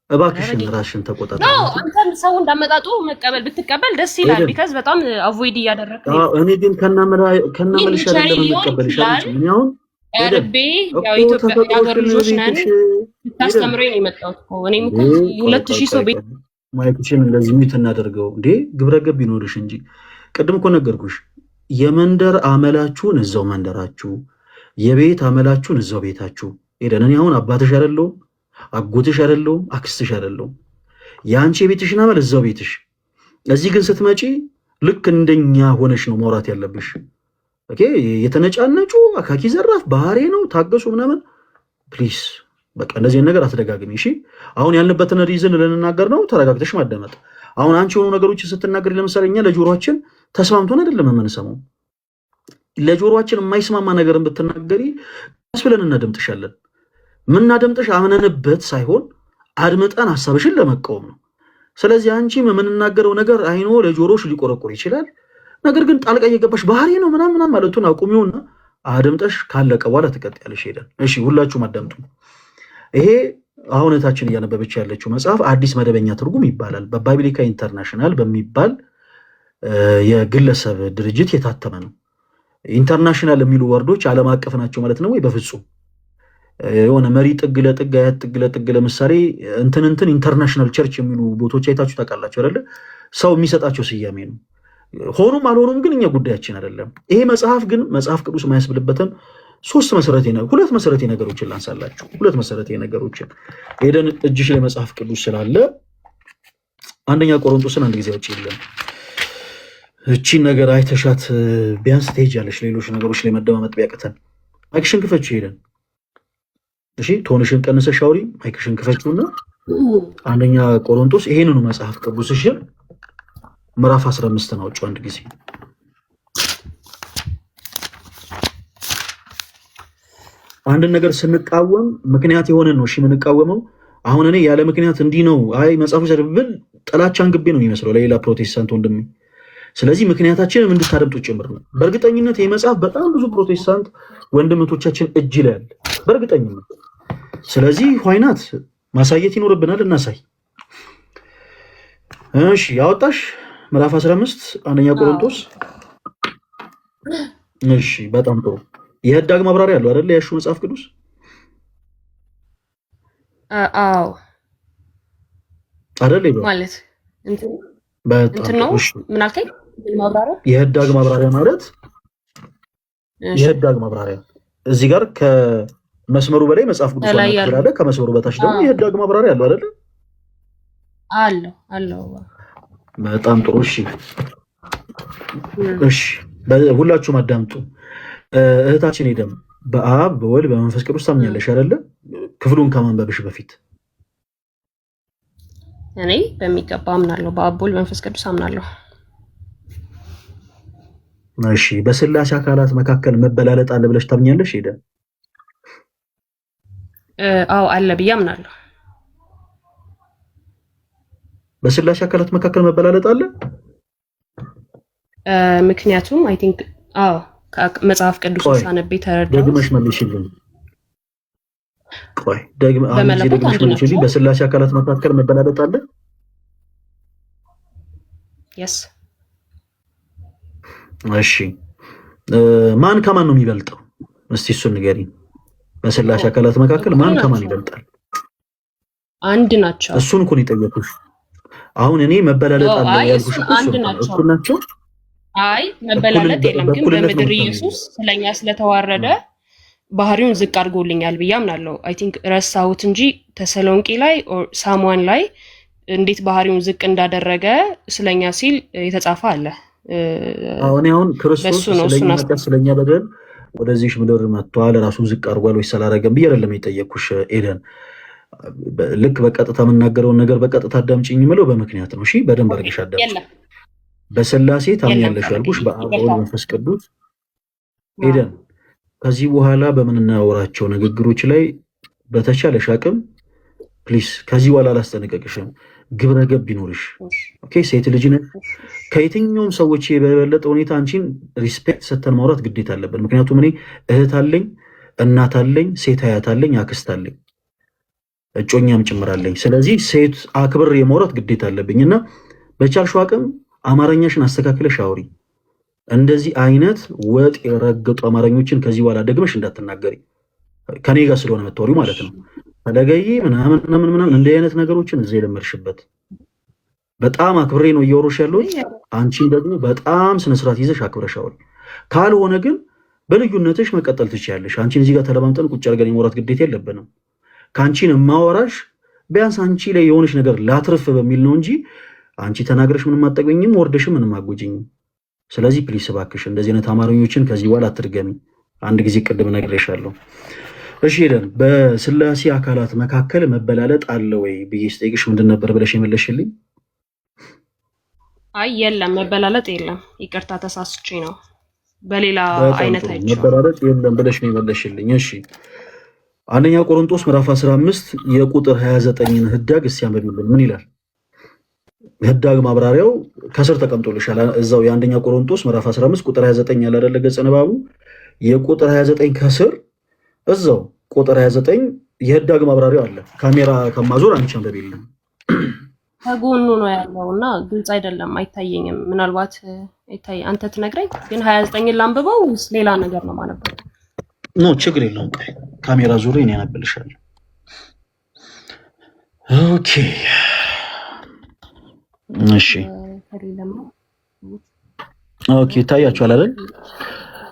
እባክሽን ራስሽን ተቆጣጣሪ።
አንተም ሰው እንዳመጣጡ መቀበል ብትቀበል ደስ ይላል። ቢካዝ በጣም አቮይድ እያደረክ ነው።
እኔ ግን ከናመልሽ አይደለም መቀበልሽ አልችልም። እኔ አሁን
አረቤ ያው ኢትዮጵያ ያገር ልጆች ነን ታስተምረኝ ነው የመጣሁት እኮ እኔም እኮ 2000 ሰው ቤት
ማይክሽን እንደዚህ ሚት እናደርገው እንዴ ግብረገብ ይኖርሽ እንጂ ቅድም እኮ ነገርኩሽ። የመንደር አመላችሁን እዛው መንደራችሁ፣ የቤት አመላችሁን እዛው ቤታችሁ። ሄደን እኔ አሁን አባትሽ አይደለሁም አጎትሽ አይደለሁም አክስትሽ አይደለሁም። የአንቺ የቤትሽን አመል እዛው ቤትሽ። እዚህ ግን ስትመጪ ልክ እንደኛ ሆነሽ ነው ማውራት ያለብሽ። ኦኬ የተነጫነጩ አካኪ ዘራፍ ባህሪ ነው ታገሱ ምናምን ፕሊስ በቃ እንደዚህ ነገር አትደጋግሚ። እሺ አሁን ያልንበትን ሪዝን ልንናገር ነው። ተረጋግተሽ ማዳመጥ። አሁን አንቺ የሆኑ ነገሮች ስትናገሪ ለምሳሌ እኛ ለጆሮአችን ተስማምቶን አይደለም የምንሰማው። ለጆሮአችን የማይስማማ ነገርን ብትናገሪ ቀስ ብለን እናደምጥሻለን። ምናደምጥሽ አምነንበት ሳይሆን አድምጠን ሐሳብሽን ለመቃወም ነው። ስለዚህ አንቺም የምንናገረው ነገር አይኖ ለጆሮሽ ሊቆረቆር ይችላል። ነገር ግን ጣልቃ እየገባሽ ባህሪ ነው ምናምን ማለቱን አቁሚውና አድምጠሽ ካለቀ በኋላ ትቀጥያለሽ። ሄደን እሺ ሁላችሁም አዳምጡ። ይሄ አሁን እታችን እያነበበች ያለችው መጽሐፍ አዲስ መደበኛ ትርጉም ይባላል። በባይብሊካ ኢንተርናሽናል በሚባል የግለሰብ ድርጅት የታተመ ነው። ኢንተርናሽናል የሚሉ ወርዶች ዓለም አቀፍ ናቸው ማለት ነው ወይ? በፍጹም። የሆነ መሪ ጥግ ለጥግ አያት ጥግ ለጥግ ለምሳሌ እንትን ኢንተርናሽናል ቸርች የሚሉ ቦታዎች አይታችሁ ታውቃላችሁ አይደለ? ሰው የሚሰጣቸው ስያሜ ነው። ሆኑም አልሆኑም ግን እኛ ጉዳያችን አይደለም። ይሄ መጽሐፍ ግን መጽሐፍ ቅዱስ የማያስብልበትን ሁለት መሰረታዊ ነገሮችን ላንሳላችሁ። ሁለት መሰረታዊ ነገሮችን ሄደን እጅሽ ላይ መጽሐፍ ቅዱስ ስላለ አንደኛ ቆሮንቶስን አንድ ጊዜ አውጪ የለም እቺን ነገር አይተሻት ቢያንስ ትሄጃለሽ። ሌሎች ነገሮች ላይ መደማመጥ ቢያቅተን ማይክሽን ክፈችው። ሄደን እሺ ቶንሽን ቀንሰሽ አውሪ። ማይክሽን ክፈችውና አንደኛ ቆሮንቶስ ይሄንኑ መጽሐፍ ቅዱስሽ ምዕራፍ 15 ነው። አውጪው አንድ ጊዜ አንድ ነገር ስንቃወም ምክንያት የሆነ ነው። እሺ የምንቃወመው አሁን እኔ ያለ ምክንያት እንዲህ ነው አይ መጽሐፉ ሰድብል ጥላቻን ግቤ ነው የሚመስለው ለሌላ ፕሮቴስታንት ወንድም። ስለዚህ ምክንያታችንን እንድታደምጡ ጭምር ነው። በእርግጠኝነት ይህ መጽሐፍ በጣም ብዙ ፕሮቴስታንት ወንድምቶቻችን እጅ ላይ አለ በእርግጠኝነት። ስለዚህ ኋይናት ማሳየት ይኖርብናል፣ እናሳይ። እሺ ያወጣሽ ምዕራፍ 15 አንደኛ ቆሮንቶስ። እሺ በጣም ጥሩ። የህዳግ ማብራሪያ አለው አይደል? ያሹ መጽሐፍ ቅዱስ
አዎ
አይደል? ይባል
ማለት
በጣም
ነው። ምን አልከኝ? ማብራሪያ
የህዳግ ማብራሪያ ማለት የህዳግ ማብራሪያ እዚህ ጋር ከመስመሩ በላይ መጽሐፍ ቅዱስ አለ፣ ከመስመሩ በታች ደግሞ የህዳግ ማብራሪያ አለው አይደል? አለው። በጣም ጥሩ። እሺ ሁላችሁም አዳምጡ። እህታችን ሄደም በአብ በወልድ በመንፈስ ቅዱስ ታምኛለሽ አይደለ? ክፍሉን ከማንበብሽ በፊት
እኔ በሚገባ አምናለሁ። በአብ በወልድ በመንፈስ ቅዱስ አምናለሁ።
እሺ፣ በስላሴ አካላት መካከል መበላለጥ አለ ብለሽ ታምኛለሽ? ሄደ
አዎ አለ ብዬ አምናለሁ።
በስላሴ አካላት መካከል መበላለጥ አለ።
ምክንያቱም አይ ቲንክ አዎ መጽሐፍ ቅዱስ ሳነብ ተረዳው።
ደግመሽ መልሽልኝ። ቆይ ደግመሽ መልሽልኝ። በስላሴ አካላት መካከል መበላለጥ አለ?
የስ።
እሺ ማን ከማን ነው የሚበልጠው? እስቲ እሱን ንገሪኝ። በስላሴ አካላት መካከል ማን ከማን ይበልጣል?
አንድ ናቸው።
እሱን እኮ ነው የጠየኩሽ። አሁን እኔ መበላለጥ አለ ያልኩሽ እኮ
አንድ ናቸው።
እኩል ናቸው።
አይ መበላለጥ የለም፣ ግን በምድር ኢየሱስ ስለኛ ስለተዋረደ ባህሪውን ዝቅ አድርጎልኛል ብዬ አምናለሁ። አይ ቲንክ ረሳሁት እንጂ ተሰሎንቄ ላይ ኦር ሳሙኤል ላይ እንዴት ባህሪውን ዝቅ እንዳደረገ ስለኛ ሲል የተጻፈ አለ።
አሁን ክርስቶስ ስለኛ በደል ወደዚህ ምድር መጥቷል፣ ራሱን ዝቅ አድርጓል ወይስ አላደረገም ብዬ አይደለም የጠየኩሽ ኤደን። ልክ በቀጥታ የምናገረውን ነገር በቀጥታ አዳምጪኝ የምለው በምክንያት ነው። እሺ በደንብ አድርገሽ አዳምጪኝ። በስላሴ ታምኛለሽ ያልኩሽ በአብ በወልድ በመንፈስ ቅዱስ ኤደን። ከዚህ በኋላ በምንናወራቸው ንግግሮች ላይ በተቻለሽ አቅም ፕሊስ፣ ከዚህ በኋላ አላስጠነቀቅሽም፣ ግብረ ገብ ይኖርሽ። ኦኬ፣ ሴት ልጅ ነሽ። ከየትኛውም ሰዎች በበለጠ ሁኔታ አንቺን ሪስፔክት ሰተን ማውራት ግዴታ አለብን። ምክንያቱም እኔ እህት አለኝ፣ እናት አለኝ፣ ሴት አያት አለኝ፣ አክስት አለኝ፣ እጮኛም ጭምራለኝ። ስለዚህ ሴት አክብር የማውራት ግዴታ አለብኝ እና በቻልሽው አቅም አማርኛሽን አስተካክለሽ አውሪ። እንደዚህ አይነት ወጥ የረገጡ አማርኞችን ከዚህ በኋላ ደግመሽ እንዳትናገሪ፣ ከኔ ጋር ስለሆነ መታወሪው ማለት ነው። ተደገይ ምናምን እንዲህ አይነት ነገሮችን እዚህ የለመድሽበት። በጣም አክብሬ ነው እያወሩሽ ያለሁት። አንቺን ደግሞ በጣም ስነስርዓት ይዘሽ አክብረሽ አውሪ። ካልሆነ ግን በልዩነትሽ መቀጠል ትችያለሽ። አንቺን እዚህ ጋር ተለማምጠን ቁጭ አድርገን የማውራት ግዴታ የለብንም። ከአንቺን የማወራሽ ቢያንስ አንቺ ላይ የሆነች ነገር ላትርፍ በሚል ነው እንጂ አንቺ ተናግረሽ ምንም አጠገኝም፣ ወርደሽም ምንም አጎጅኝም። ስለዚህ ፕሊስ እባክሽ እንደዚህ አይነት አማርኞችን ከዚህ በኋላ አትድገሚ። አንድ ጊዜ ቅድም ነግሬሻለሁ። እሺ ሄደን በስላሴ አካላት መካከል መበላለጥ አለ ወይ ብዬ ስጠይቅሽ ምንድን ነበር ብለሽ የመለሽልኝ?
አይ የለም መበላለጥ የለም፣ ይቅርታ ተሳስቼ ነው፣ በሌላ አይነት አይቼ
መበላለጥ የለም ብለሽ ነው የመለሽልኝ። እሺ አንደኛ ቆሮንቶስ ምዕራፍ 15 የቁጥር 29ን ህዳግ እስኪ አንብቢልን። ምን ይላል? ህዳግ ማብራሪያው ከስር ተቀምጦልሻል። እዛው የአንደኛ ቆሮንቶስ ምዕራፍ 15 ቁጥር 29 ያለ አይደለ ገጸ ንባቡ? የቁጥር 29 ከስር እዛው ቁጥር 29 የህዳግ ማብራሪያው አለ። ካሜራ ከማዞር አንቺ አንብቢልን።
ከጎኑ ነው ያለውና ግልጽ አይደለም፣ አይታየኝም። ምናልባት አይታይ አንተ ትነግረኝ። ግን 29ን ላንብበው ወይስ ሌላ ነገር ነው ማነበው?
ኖ ችግር የለውም። ካሜራ ዙሪ እኔ ያነብልሻለሁ። ኦኬ እሺ ኦኬ ይታያችኋል አይደል?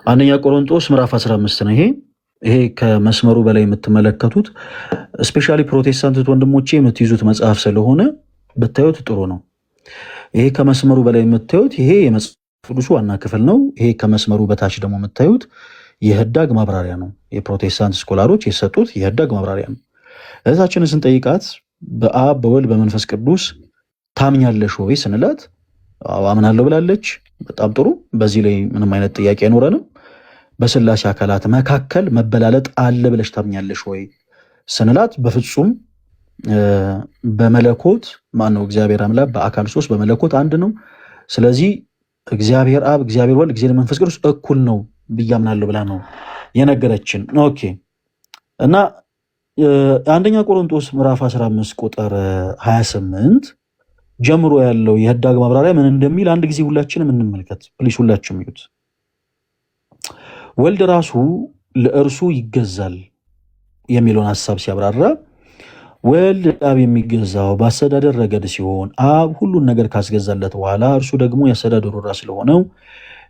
አንደኛ ቆሮንቶስ ምዕራፍ 15 ነው ይሄ ከመስመሩ በላይ የምትመለከቱት ስፔሻሊ ፕሮቴስታንት ወንድሞቼ የምትይዙት መጽሐፍ ስለሆነ ብታዩት ጥሩ ነው። ይሄ ከመስመሩ በላይ የምታዩት ይሄ የመጽሐፍ ቅዱሱ ዋና ክፍል ነው። ይሄ ከመስመሩ በታች ደግሞ የምታዩት የህዳግ ማብራሪያ ነው። የፕሮቴስታንት ስኮላሮች የሰጡት የህዳግ ማብራሪያ ነው። እህታችንን ስንጠይቃት በአብ በወልድ በመንፈስ ቅዱስ ታምኛለሽ ወይ ስንላት አምናለሁ ብላለች። በጣም ጥሩ። በዚህ ላይ ምንም አይነት ጥያቄ አይኖረንም። በስላሴ አካላት መካከል መበላለጥ አለ ብለሽ ታምኛለሽ ወይ ስንላት በፍጹም በመለኮት ማነው እግዚአብሔር አምላክ በአካል ሶስት በመለኮት አንድ ነው። ስለዚህ እግዚአብሔር አብ፣ እግዚአብሔር ወልድ፣ እግዚአብሔር መንፈስ ቅዱስ እኩል ነው ብዬ አምናለሁ ብላ ነው የነገረችን። ኦኬ እና አንደኛ ቆሮንቶስ ምዕራፍ 15 ቁጥር 28 ጀምሮ ያለው የህዳግ ማብራሪያ ምን እንደሚል አንድ ጊዜ ሁላችንም እንመልከት ፕሊስ። ሁላችንም ይዩት። ወልድ ራሱ ለእርሱ ይገዛል የሚለውን ሐሳብ ሲያብራራ ወልድ አብ የሚገዛው በአስተዳደር ረገድ ሲሆን አብ ሁሉን ነገር ካስገዛለት በኋላ እርሱ ደግሞ ያስተዳደሩ ራስ ስለሆነው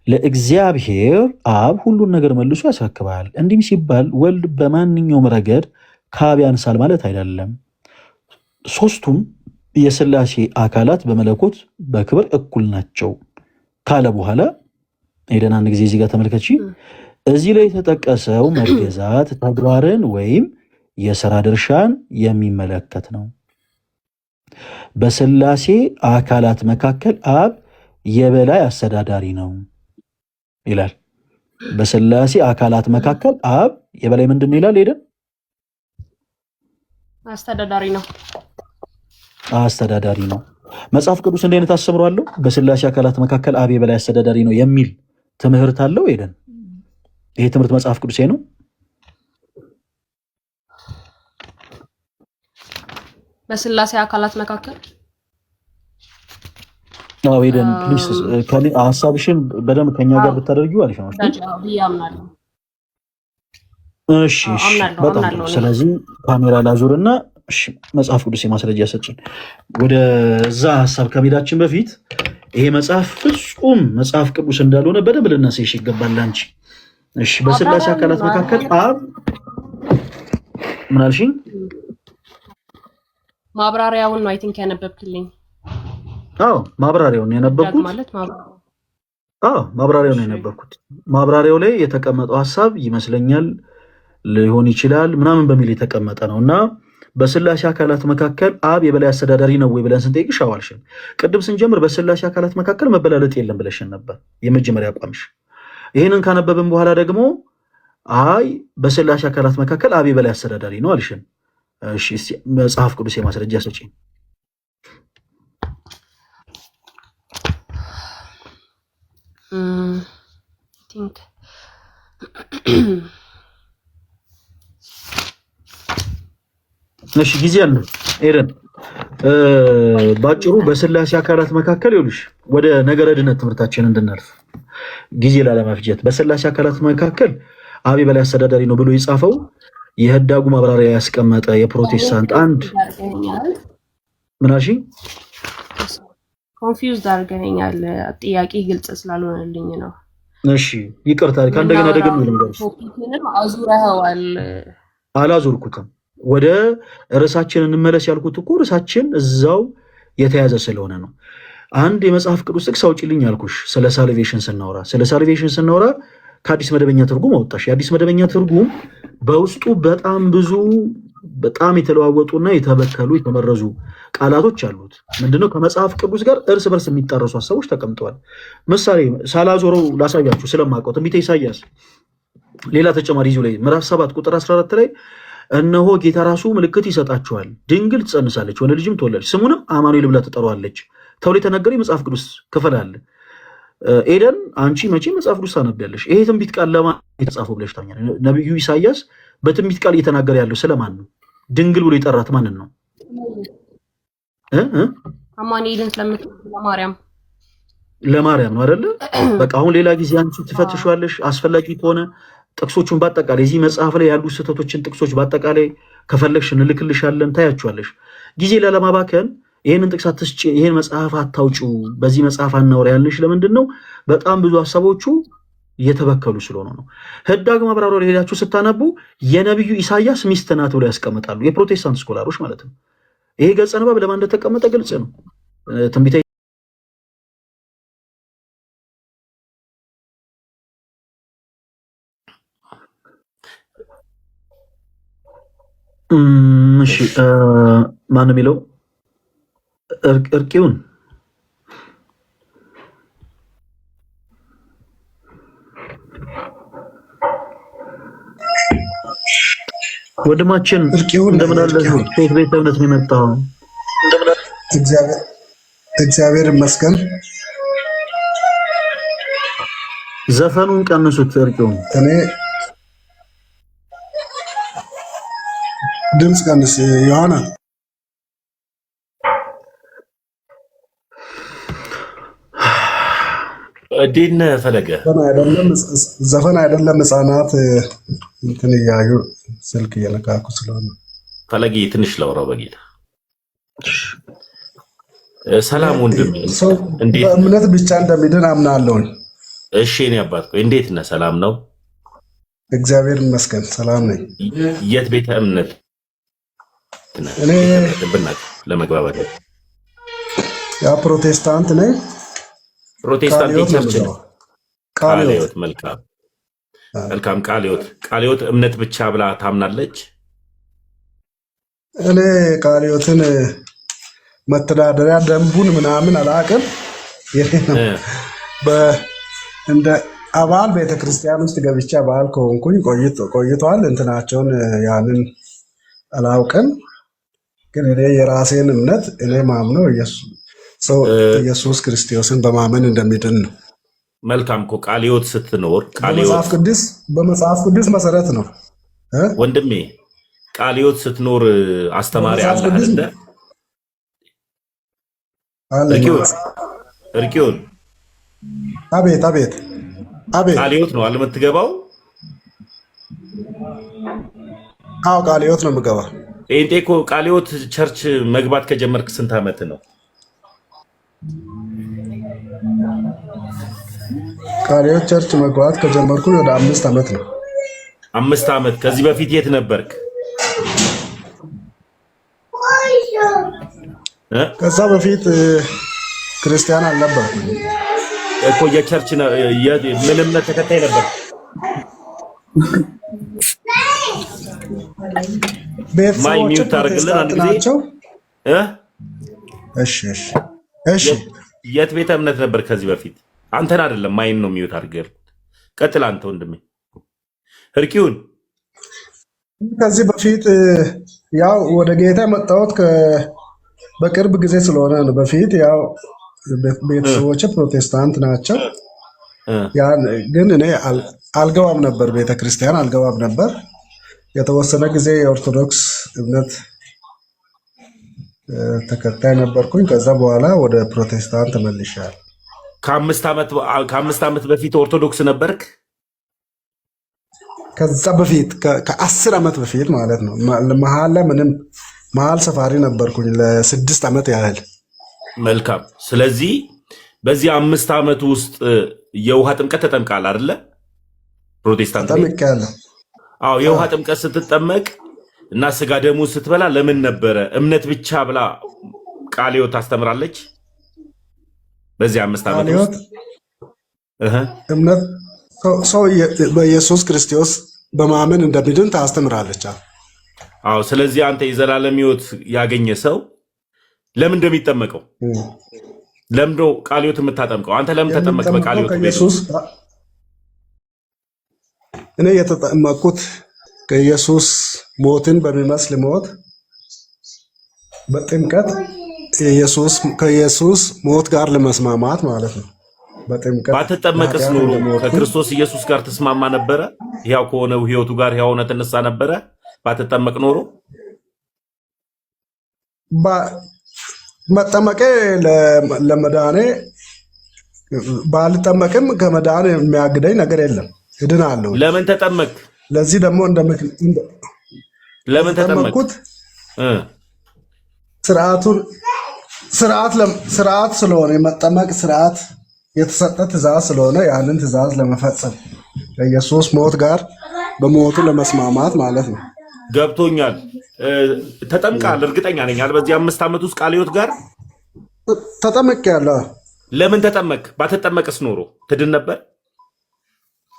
ለእግዚአብሔር አብ ሁሉን ነገር መልሶ ያስረክባል። እንዲህም ሲባል ወልድ በማንኛውም ረገድ ከአብ ያንሳል ማለት አይደለም። ሶስቱም የስላሴ አካላት በመለኮት በክብር እኩል ናቸው ካለ በኋላ ሄደን አንድ ጊዜ እዚህ ጋር ተመልከቺ። እዚህ ላይ የተጠቀሰው መገዛት ተግባርን ወይም የሥራ ድርሻን የሚመለከት ነው። በሥላሴ አካላት መካከል አብ የበላይ አስተዳዳሪ ነው ይላል። በሥላሴ አካላት መካከል አብ የበላይ ምንድን ነው ይላል? ሄደን
አስተዳዳሪ ነው።
አስተዳዳሪ ነው። መጽሐፍ ቅዱስ እንዲህ አይነት አስተምሮ አለው? በሥላሴ አካላት መካከል አብ የበላይ አስተዳዳሪ ነው የሚል ትምህርት አለው? ሄደን ይሄ ትምህርት መጽሐፍ ቅዱስ ነው?
በሥላሴ አካላት መካከል
ሄደን ፕሊስ ሀሳብሽን በደንብ ከኛ ጋር ብታደርጊው አሪፍ ነው። እሺ በጣም ጥሩ። ስለዚህ ካሜራ ላዙርና መጽሐፍ ቅዱስ የማስረጃ ሰጭን። ወደዛ ሀሳብ ከመሄዳችን በፊት ይሄ መጽሐፍ ፍጹም መጽሐፍ ቅዱስ እንዳልሆነ በደንብ ልናሳይሽ ይገባል አንቺ። እሺ በሥላሴ አካላት መካከል አብ ምን አልሽኝ?
ማብራሪያውን ነው አይ ቲንክ ያነበብክልኝ።
ማብራሪያውን ያነበብኩት
ማለት
ማብራሪያውን ያነበብኩት ማብራሪያው ላይ የተቀመጠው ሀሳብ ይመስለኛል ሊሆን ይችላል ምናምን በሚል የተቀመጠ ነው እና በሥላሴ አካላት መካከል አብ የበላይ አስተዳዳሪ ነው ወይ ብለን ስንጠይቅሽ አዋልሽን። ቅድም ስንጀምር በሥላሴ አካላት መካከል መበላለጥ የለም ብለሽን ነበር የመጀመሪያ አቋምሽ። ይህንን ካነበብን በኋላ ደግሞ አይ በሥላሴ አካላት መካከል አብ የበላይ አስተዳዳሪ ነው አልሽን። እሺ መጽሐፍ ቅዱስ የማስረጃ ሰጪኝ። እሺ ጊዜ አለ ኤረን ባጭሩ በሥላሴ አካላት መካከል ይሉሽ ወደ ነገረ ድነት ትምህርታችን እንድናልፍ ጊዜ ላለማፍጀት በሥላሴ አካላት መካከል አብ የበላይ አስተዳዳሪ ነው ብሎ የጻፈው የህዳጉ ማብራሪያ ያስቀመጠ የፕሮቴስታንት አንድ ምን አልሽኝ?
ኮንፊውዝድ አድርገኛል። ጥያቄ ግልጽ ስላልሆነልኝ ነው።
እሺ ይቅርታ። ከእንደገና ደግሞ
ቶፒክንም አዙረኸዋል።
አላዞርኩትም። ወደ ርዕሳችን እንመለስ ያልኩት እኮ ርዕሳችን እዛው የተያዘ ስለሆነ ነው። አንድ የመጽሐፍ ቅዱስ ጥቅስ አውጪልኝ ያልኩሽ ስለ ሳልቬሽን ስናወራ ከአዲስ መደበኛ ትርጉም አወጣሽ። የአዲስ መደበኛ ትርጉም በውስጡ በጣም ብዙ በጣም የተለዋወጡና የተበከሉ የተመረዙ ቃላቶች አሉት። ምንድነው? ከመጽሐፍ ቅዱስ ጋር እርስ በርስ የሚጣረሱ ሀሳቦች ተቀምጠዋል። ምሳሌ ሳላዞረው ላሳያችሁ ስለማውቀው ትንቢተ ኢሳይያስ ሌላ ተጨማሪ ይዙ ላይ ምዕራፍ 7 ቁጥር 14 ላይ እነሆ ጌታ ራሱ ምልክት ይሰጣችኋል፣ ድንግል ትጸንሳለች፣ ወንድ ልጅም ትወለዳለች፣ ስሙንም አማኑኤል ብላ ትጠራዋለች ተብሎ የተነገረ የመጽሐፍ ቅዱስ ክፍል አለ። ኤደን አንቺ መቼ መጽሐፍ ቅዱስ ታነቢያለሽ? ይሄ ትንቢት ቃል ለማን የተጻፈው ብለሽ ታኛለሽ? ነብዩ ኢሳይያስ በትንቢት ቃል እየተናገረ ያለው ስለማን ነው? ድንግል ብሎ የጠራት ማንን ነው?
አማኑኤልን
ለማርያም ነው አይደለ? በቃ አሁን ሌላ ጊዜ አንቺ ትፈትሻለሽ። አስፈላጊ ከሆነ ጥቅሶቹን በአጠቃላይ እዚህ መጽሐፍ ላይ ያሉ ስህተቶችን ጥቅሶች በአጠቃላይ ከፈለግሽ እንልክልሻለን፣ ታያችኋለሽ። ጊዜ ላለማባከን ይህንን ጥቅስ አትስጪ፣ ይህን መጽሐፍ አታውጪው፣ በዚህ መጽሐፍ አናወራ ያልንሽ ለምንድን ነው? በጣም ብዙ ሀሳቦቹ እየተበከሉ ስለሆነ ነው። ህዳግ ማብራሪያ ላይ ሄዳችሁ ስታነቡ የነቢዩ ኢሳይያስ ሚስት ናት ብለው ያስቀምጣሉ፣ የፕሮቴስታንት ስኮላሮች ማለት ነው። ይሄ ገጸ ንባብ ለማን እንደተቀመጠ ግልጽ ነው። ትንቢተ እሺ ማን የሚለው እርቂውን ወንድማችን እንደምን አለ? ከየት ቤተ እምነት ነው የመጣው?
እግዚአብሔር ይመስገን።
ዘፈኑን ቀንሱት። እርቂውን
እኔ ድምፅ ቀንስ ዮሐና።
እዴነ ፈለገ
ዘፈን አይደለም ህፃናት እንትን እያዩ ስልክ እየነካኩ ስለሆነ
ፈለጌ ትንሽ ላውራው በጌታ ሰላም ወንድም፣ እንዴት
በእምነት ብቻ እንደሚድን አምናለሁኝ።
እሺ እኔ አባት ቆይ፣ እንዴት ነህ? ሰላም ነው?
እግዚአብሔር ይመስገን ሰላም ነኝ።
የት ቤተ እምነት
እኔ
ለመግባባት
ያ ፕሮቴስታንት ነኝ።
ፕሮቴስታንት የቸርች ነው።
ቃለ ሕይወት
ሕይወት መልካም መልካም። ቃለ ሕይወት እምነት ብቻ ብላ ታምናለች።
እኔ ቃለ ሕይወትን መተዳደሪያ ደንቡን ምናምን አላውቅም። ይሄ ነው እንደ አባል ቤተክርስቲያን ውስጥ ገብቼ አባል ከሆንኩኝ ቆይቷል። እንትናቸውን ያንን አላውቅም። ግን እኔ የራሴን እምነት እኔ ማምነው ሰው ኢየሱስ ክርስቶስን በማመን እንደሚድን ነው።
መልካም እኮ ቃለ ሕይወት ስትኖር
በመጽሐፍ ቅዱስ መሰረት ነው
ወንድሜ። ቃለ ሕይወት ስትኖር አስተማሪ አለ አይደለ? እርቂውን
አቤት
ቃለ ሕይወት ነው አለምትገባው?
አዎ ቃለ ሕይወት ነው የምገባው።
ጴንጤ እኮ ቃለ ሕይወት ቸርች መግባት ከጀመርክ ስንት ዓመት ነው?
ቃለ ሕይወት ቸርች መግባት ከጀመርኩኝ ወደ 5 ዓመት ነው።
5 ዓመት። ከዚህ በፊት የት ነበርክ?
ከዛ በፊት ክርስቲያን አልነበርኩም
እኮ። የቸርች ምን እምነት ተከታይ ነበር? ማይ ሚውት ታደርግልን አንድ ጊዜ።
እሺ
የት ቤተ እምነት ነበር ከዚህ በፊት? አንተን አይደለም ማይን ነው ሚውት አድርገህ ያልኩት። ቀጥል አንተ ወንድሜ እርቂውን።
ከዚህ በፊት ያው ወደ ጌታ የመጣሁት በቅርብ ጊዜ ስለሆነ ነው። በፊት ያው ቤተሰቦች ፕሮቴስታንት ናቸው። ግን እኔ አልገባም ነበር፣ ቤተክርስቲያን አልገባም ነበር። የተወሰነ ጊዜ የኦርቶዶክስ እምነት ተከታይ ነበርኩኝ። ከዛ በኋላ ወደ ፕሮቴስታንት ተመልሻለሁ።
ከ5 ዓመት በፊት ኦርቶዶክስ ነበርክ?
ከዛ በፊት ከ10 ዓመት በፊት ማለት ነው። መሀል ላይ ምንም መሀል ሰፋሪ ነበርኩኝ ለ6 ዓመት ያህል።
መልካም። ስለዚህ በዚህ 5 ዓመት ውስጥ የውሃ ጥምቀት ተጠምቃል አይደለ? ፕሮቴስታንት
ተጠምቄያለሁ።
አዎ። የውሃ ጥምቀት ስትጠመቅ እና ስጋ ደሙ ስትበላ ለምን ነበረ እምነት ብቻ ብላ ቃለ ሕይወት ታስተምራለች? በዚህ 5 ዓመት ውስጥ
እምነት ሰው በኢየሱስ ክርስቶስ በማመን እንደሚድን ታስተምራለች።
አዎ። ስለዚህ አንተ የዘላለም ሕይወት ያገኘ ሰው ለምን እንደሚጠመቀው ለምን ነው ቃለ ሕይወት የምታጠምቀው? አንተ ለምን ተጠመቅ? በቃለ ሕይወት
እኔ የተጠመቅኩት ከኢየሱስ ሞትን በሚመስል ሞት በጥምቀት ከኢየሱስ ሞት ጋር ለመስማማት ማለት ነው። በጥምቀት
ባትጠመቅስ ኖሮ ከክርስቶስ ኢየሱስ ጋር ተስማማ ነበረ? ሕያው ከሆነው ሕይወቱ ጋር ሕያው ሆነ ተነሳ ነበረ? ባትጠመቅ ኖሮ
መጠመቄ ለመዳኔ ባልጠመቅም ከመዳን የሚያግደኝ ነገር የለም፣ እድናለሁ።
ለምን ተጠመቅ?
ለዚህ ደግሞ
ለምን ተጠመቅኩት?
ስርዓት ስለሆነ የመጠመቅ ስርዓት የተሰጠ ትእዛዝ ስለሆነ ያንን ትእዛዝ ለመፈጸም ከኢየሱስ ሞት ጋር በሞቱ ለመስማማት ማለት ነው።
ገብቶኛል። ተጠምቃል፣ እርግጠኛ ነኝ። በዚህ 5 ዓመት ውስጥ ቃለ ሕይወት ጋር
ተጠምቄያለሁ።
ለምን ተጠመቅ? ባትጠመቅስ ኖሮ ትድን ነበር?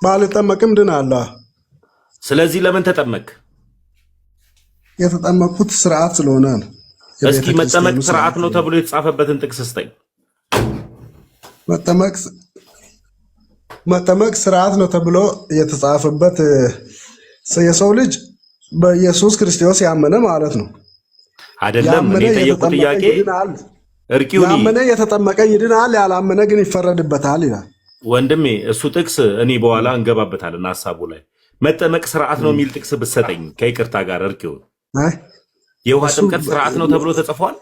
ባልጠመቅም ድናለሁ።
ስለዚህ ለምን ተጠመቅ?
የተጠመቅኩት ስርዓት ስለሆነ ነው።
እስኪ መጠመቅ ስርዓት ነው ተብሎ የተጻፈበትን ጥቅስ ስጠኝ።
መጠመቅ ስርዓት ነው ተብሎ የተጻፈበት የሰው ልጅ በኢየሱስ ክርስቶስ ያመነ ማለት ነው።
አይደለም። እኔ የጠየቁት ጥያቄ እርቂውን
ያመነ የተጠመቀ ይድናል፣ ያላመነ ግን ይፈረድበታል ይላል።
ወንድሜ እሱ ጥቅስ እኔ በኋላ እንገባበታለን ሀሳቡ ላይ። መጠመቅ ስርዓት ነው የሚል ጥቅስ ብትሰጠኝ ከይቅርታ ጋር እርቂውን። የውሃ ጥምቀት ስርዓት ነው ተብሎ ተጽፏል?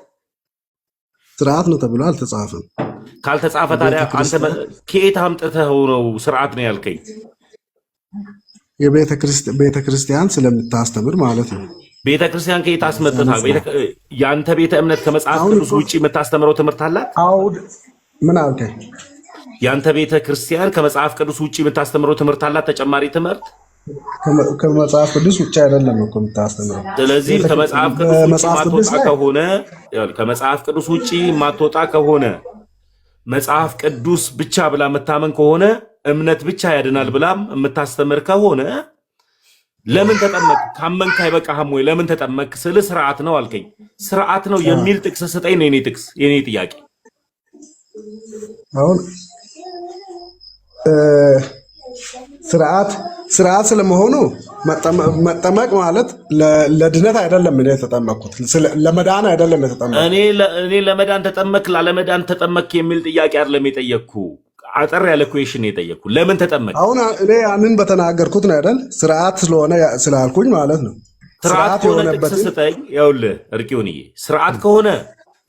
ስርዓት ነው ተብሎ አልተጻፈም።
ካልተጻፈ ታዲያ አንተ ከየት አምጥተኸው ነው ስርዓት ነው ያልከኝ?
የቤተ ክርስቲያን ስለምታስተምር ማለት ነው።
ቤተ ክርስቲያን ከየት አስመጥታ? የአንተ ቤተ እምነት ከመጽሐፍ ቅዱስ ውጭ የምታስተምረው ትምህርት አላት?
ምን አልከኝ?
የአንተ ቤተ ክርስቲያን ከመጽሐፍ ቅዱስ ውጭ የምታስተምረው ትምህርት አላት? ተጨማሪ ትምህርት
ከመጽሐፍ ቅዱስ ውጭ አይደለም እኮ የምታስተምረው።
ስለዚህ ከመጽሐፍ ቅዱስ ውጭ ማትወጣ ከሆነ ከመጽሐፍ ቅዱስ ውጭ ማትወጣ ከሆነ መጽሐፍ ቅዱስ ብቻ ብላ የምታመን ከሆነ እምነት ብቻ ያድናል ብላም የምታስተምር ከሆነ ለምን ተጠመቅ? ካመንክ አይበቃህም ወይ? ለምን ተጠመቅ ስል ስርዓት ነው አልከኝ። ስርዓት ነው የሚል ጥቅስ ስጠኝ ነው የኔ ጥያቄ።
አሁን ስርዓት ስለመሆኑ መጠመቅ ማለት ለድነት አይደለም። እኔ የተጠመቅኩት ለመዳን አይደለም የተጠመቅኩት።
እኔ ለመዳን ተጠመቅ ላለመዳን ተጠመቅ የሚል ጥያቄ አይደለም የጠየቅኩ። አጠር ያለ ኩዌሽን የጠየቅኩ ለምን ተጠመቅ?
አሁን እኔ ያንን በተናገርኩት ነው አይደል? ስርዓት ስለሆነ ስላልኩኝ ማለት ነው።
ስርዓት ከሆነ ጥቅስ ስጠኝ። ይኸውልህ እርቂውንዬ፣ ስርዓት ከሆነ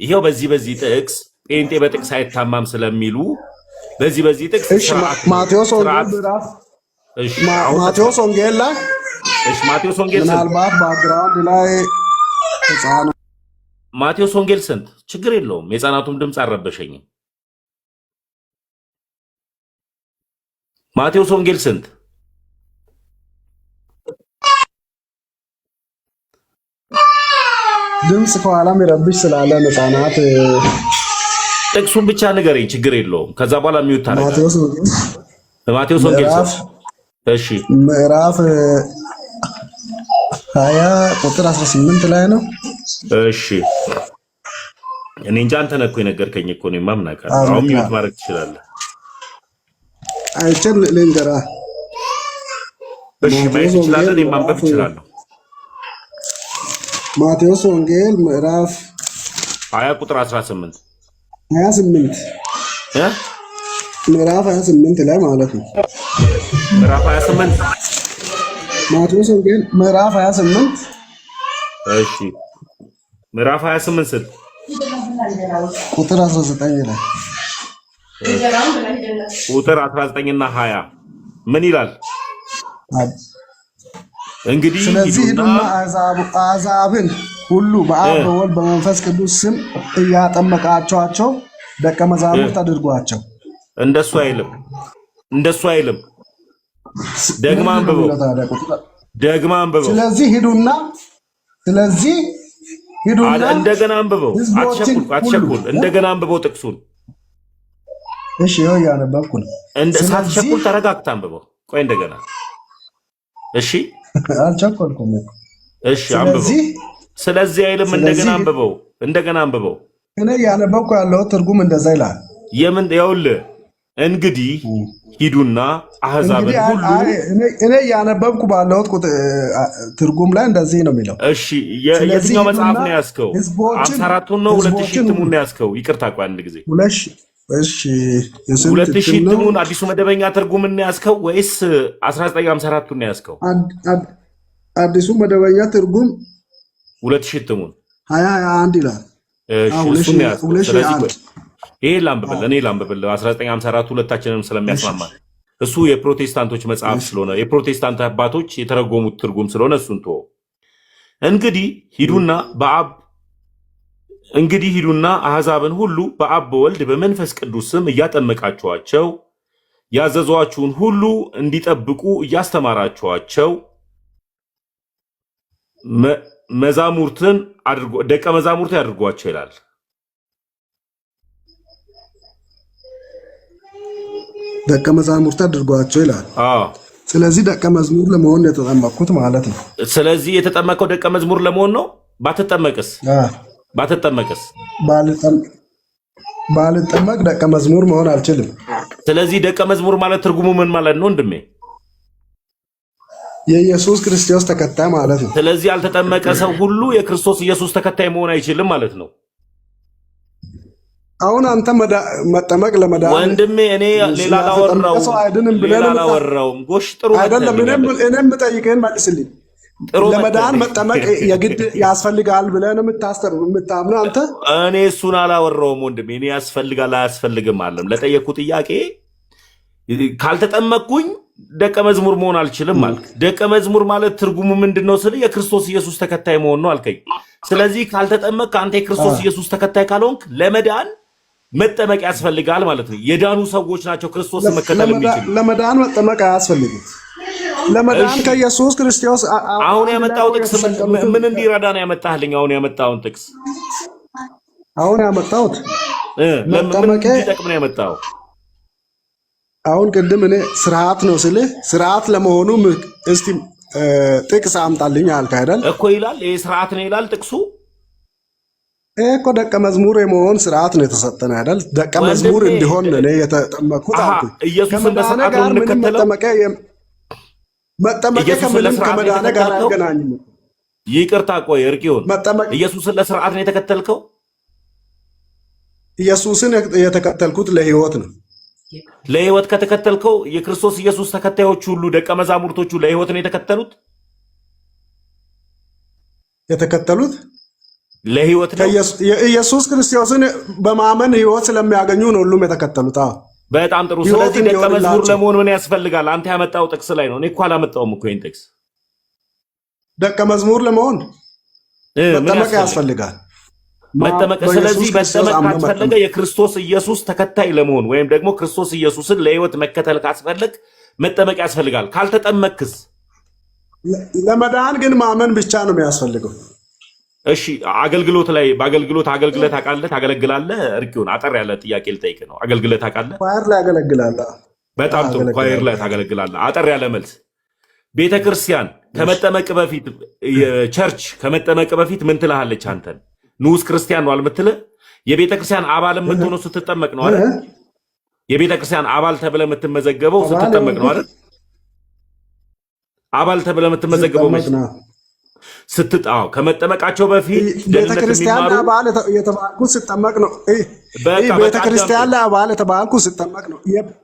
ይሄው በዚህ ጥቅስ ጴንጤ በጥቅስ አይታማም ስለሚሉ በዚህ ጥቅስ
ማቴዎስ ወንጌል ላይ
ማቴዎስ ወንጌል
ምናልባት ባክግራውንድ ላይ ህፃናት
ማቴዎስ ወንጌል ስንት ችግር የለውም። የህፃናቱም ድምፅ አልረበሸኝም። ማቴዎስ ወንጌል ስንት?
ድምፅ ከኋላ የሚረብሽ ስላለ ህፃናት
ጥቅሱን ብቻ ንገረኝ፣ ችግር የለውም። ከዛ በኋላ የሚዩት ታደርጋለህ። ማቴዎስ ወንጌል ስንት? እሺ
ምዕራፍ 20 ቁጥር 18 ላይ ነው።
እሺ እኔ እንጃ አንተ ነህ እኮ የነገርከኝ እኮ ነው ማምናቀ። አሁን ሚዩት ማድረግ ትችላለህ።
አይቼ ልንገርህ።
እሺ ማየት ትችላለህ። እኔ ማንበብ እችላለሁ።
ማቴዎስ ወንጌል ምዕራፍ
20 ቁጥር 18
ምዕራፍ 28 ላይ ማለት ነው።
ምዕራፍ 28
ማቴዎስ ወንጌል ምዕራፍ 28።
እሺ ምዕራፍ 28 ስንት?
ቁጥር 19 ላይ
ቁጥር 19 እና 20 ምን ይላል? እንግዲህ
ስለዚህ ሂዱና አሕዛብን ሁሉ በአብ በወልድ በመንፈስ ቅዱስ ስም እያጠመቃቸዋቸው ደቀ መዛሙርት አድርጓቸው።
እንደሱ አይልም። ደግማ አንብበው።
ስለዚህ ሂዱና
እንደገና አንብበው። አትቸኩል። እንደገና አንብበው ጥቅሱን።
እሺ ይኸው እያነበብኩ ነው።
ሳትቸኩል ተረጋግተህ አንብበው። ቆይ እንደገና። እሺ
አልቸኮልኩም።
እሺ አንብበው። ስለዚህ አይልም። እንደገና አንብበው።
እኔ እያነበብኩ ያለው ትርጉም እንደዛ ይላል።
ይኸውልህ እንግዲህ ሂዱና አሕዛብን ሁሉ
እኔ እያነበብኩ ባለሁት ትርጉም ላይ እንደዚህ ነው የሚለው።
እሺ የትኛው መጽሐፍ ነው ያዝከው? 54ቱን ነው 2000 እትሙን ነው ያዝከው? ይቅርታ ቆይ አንድ ጊዜ 2000 እትሙን አዲሱ መደበኛ ትርጉም ነው ያዝከው ወይስ 1954ቱን ነው ያዝከው?
አዲሱ መደበኛ ትርጉም
2000 እትሙን
2021 ይላል።
እሺ ስለዚህ ይሄ ላምብብል 1954 ሁለታችንም ስለሚያስማማ እሱ የፕሮቴስታንቶች መጽሐፍ ስለሆነ የፕሮቴስታንት አባቶች የተረጎሙት ትርጉም ስለሆነ እሱን ተወው። እንግዲህ ሂዱና አሕዛብን ሁሉ በአብ በወልድ በመንፈስ ቅዱስ ስም እያጠመቃችኋቸው ያዘዟችሁን ሁሉ እንዲጠብቁ እያስተማራችኋቸው ደቀ መዛሙርት ያድርጓቸው ይላል።
ደቀ መዛሙርት አድርጓቸው ይላል። ስለዚህ ደቀ መዝሙር ለመሆን የተጠመቅኩት ማለት ነው።
ስለዚህ የተጠመቀው ደቀ መዝሙር ለመሆን ነው። ባትጠመቅስ
ባልጠመቅ ደቀ መዝሙር መሆን አልችልም።
ስለዚህ ደቀ መዝሙር ማለት ትርጉሙ ምን ማለት ነው ወንድሜ?
የኢየሱስ ክርስቶስ ተከታይ ማለት ነው።
ስለዚህ ያልተጠመቀ ሰው ሁሉ የክርስቶስ ኢየሱስ ተከታይ መሆን አይችልም ማለት ነው።
አሁን አንተ መጠመቅ ለመዳን
ወንድሜ እኔ ሌላ አላወራውም። ጎሽ ጥሩ
አይደለም። እኔም የምጠይቅህን መልስልኝ። ለመዳን መጠመቅ የግድ ያስፈልጋል ብለህ ነው የምታምነው አንተ?
እኔ እሱን አላወራውም ወንድሜ። እኔ ያስፈልጋል አያስፈልግም አለም። ለጠየቁ ጥያቄ ካልተጠመቅኩኝ ደቀ መዝሙር መሆን አልችልም አልክ። ደቀ መዝሙር ማለት ትርጉሙ ምንድነው ስል የክርስቶስ ኢየሱስ ተከታይ መሆን ነው አልከኝ። ስለዚህ ካልተጠመቅ አንተ የክርስቶስ ኢየሱስ ተከታይ ካልሆንክ ለመዳን መጠመቅ ያስፈልጋል ማለት ነው። የዳኑ ሰዎች ናቸው ክርስቶስን መከተል የሚችሉ።
ለመዳን መጠመቅ አያስፈልግም። ለመዳን ከኢየሱስ ክርስቶስ
አሁን ያመጣው ጥቅስ ምን እንዲረዳ ነው ያመጣህልኝ? አሁን ያመጣውን ጥቅስ
አሁን ያመጣሁት
ለምን እንዲጠቅም ነው ያመጣው?
አሁን ቅድም እኔ ስርዓት ነው ስልህ ስርዓት ለመሆኑ እስቲ ጥቅስ አምጣልኝ አልክ አይደል
እኮ ይላል። ይሄ ስርዓት ነው ይላል ጥቅሱ።
ይሄ እኮ ደቀ መዝሙር የመሆን ስርዓት ነው የተሰጠን አይደል? ደቀ መዝሙር እንዲሆን እኔ የተጠመቅኩት አልኩኝ።
ኢየሱስን በስርዓት ነው የምንከተለው።
መጠመቂያ ከምንም ከመዳነ ጋር አይገናኝም።
ይቅርታ ቆይ እርቂውን ኢየሱስን ለስርዓት ነው የተከተልከው?
ኢየሱስን የተከተልኩት ለህይወት ነው።
ለህይወት ከተከተልከው የክርስቶስ ኢየሱስ ተከታዮች ሁሉ ደቀ መዛሙርቶቹ ለህይወት ነው የተከተሉት ለህይወት ነው።
ኢየሱስ ክርስቶስን በማመን ህይወት ስለሚያገኙ ነው ሁሉም የተከተሉት።
በጣም ጥሩ። ስለዚህ ደቀ መዝሙር ለመሆን ምን ያስፈልጋል? አንተ ያመጣው ጥቅስ ላይ ነው። እኔ እኮ አላመጣውም እኮ ይሄን ጥቅስ። ደቀ
መዝሙር ለመሆን መጠመቅ ያስፈልጋል።
መጠመቅ። ስለዚህ መጠመቅ ካስፈለገ የክርስቶስ ኢየሱስ ተከታይ ለመሆን ወይም ደግሞ ክርስቶስ ኢየሱስን ለህይወት መከተል ካስፈለግ መጠመቅ ያስፈልጋል። ካልተጠመቅስ
ለመዳን ግን ማመን ብቻ ነው የሚያስፈልገው።
እሺ አገልግሎት ላይ በአገልግሎት አገልግሎት ታውቃለህ? ታገለግላለህ? እርቂውን አጠር ያለ ጥያቄ ልጠይቅ ነው። አገልግሎት ታውቃለህ?
ኳየር ላይ አገለግላለሁ።
በጣም ጥሩ። ኳየር ላይ ታገለግላለህ። አጠር ያለ መልስ። ቤተክርስቲያን ከመጠመቅ በፊት ቸርች ከመጠመቅ በፊት ምን ትልሃለች? አንተን ንዑስ ክርስቲያን ነው አልምትልህ? የቤተክርስቲያን አባል የምትሆነው ስትጠመቅ ነው አይደል? የቤተክርስቲያን አባል ተብለህ የምትመዘገበው ስትጠመቅ ነው አይደል? አባል ተብለህ የምትመዘገበው መቼ ነው? ስትጣው ከመጠመቃቸው በፊት
ቤተክርስቲያን አባል የተባልኩት ስጠመቅ ነው። ቤተክርስቲያን አባል የተባልኩት ስጠመቅ ነው።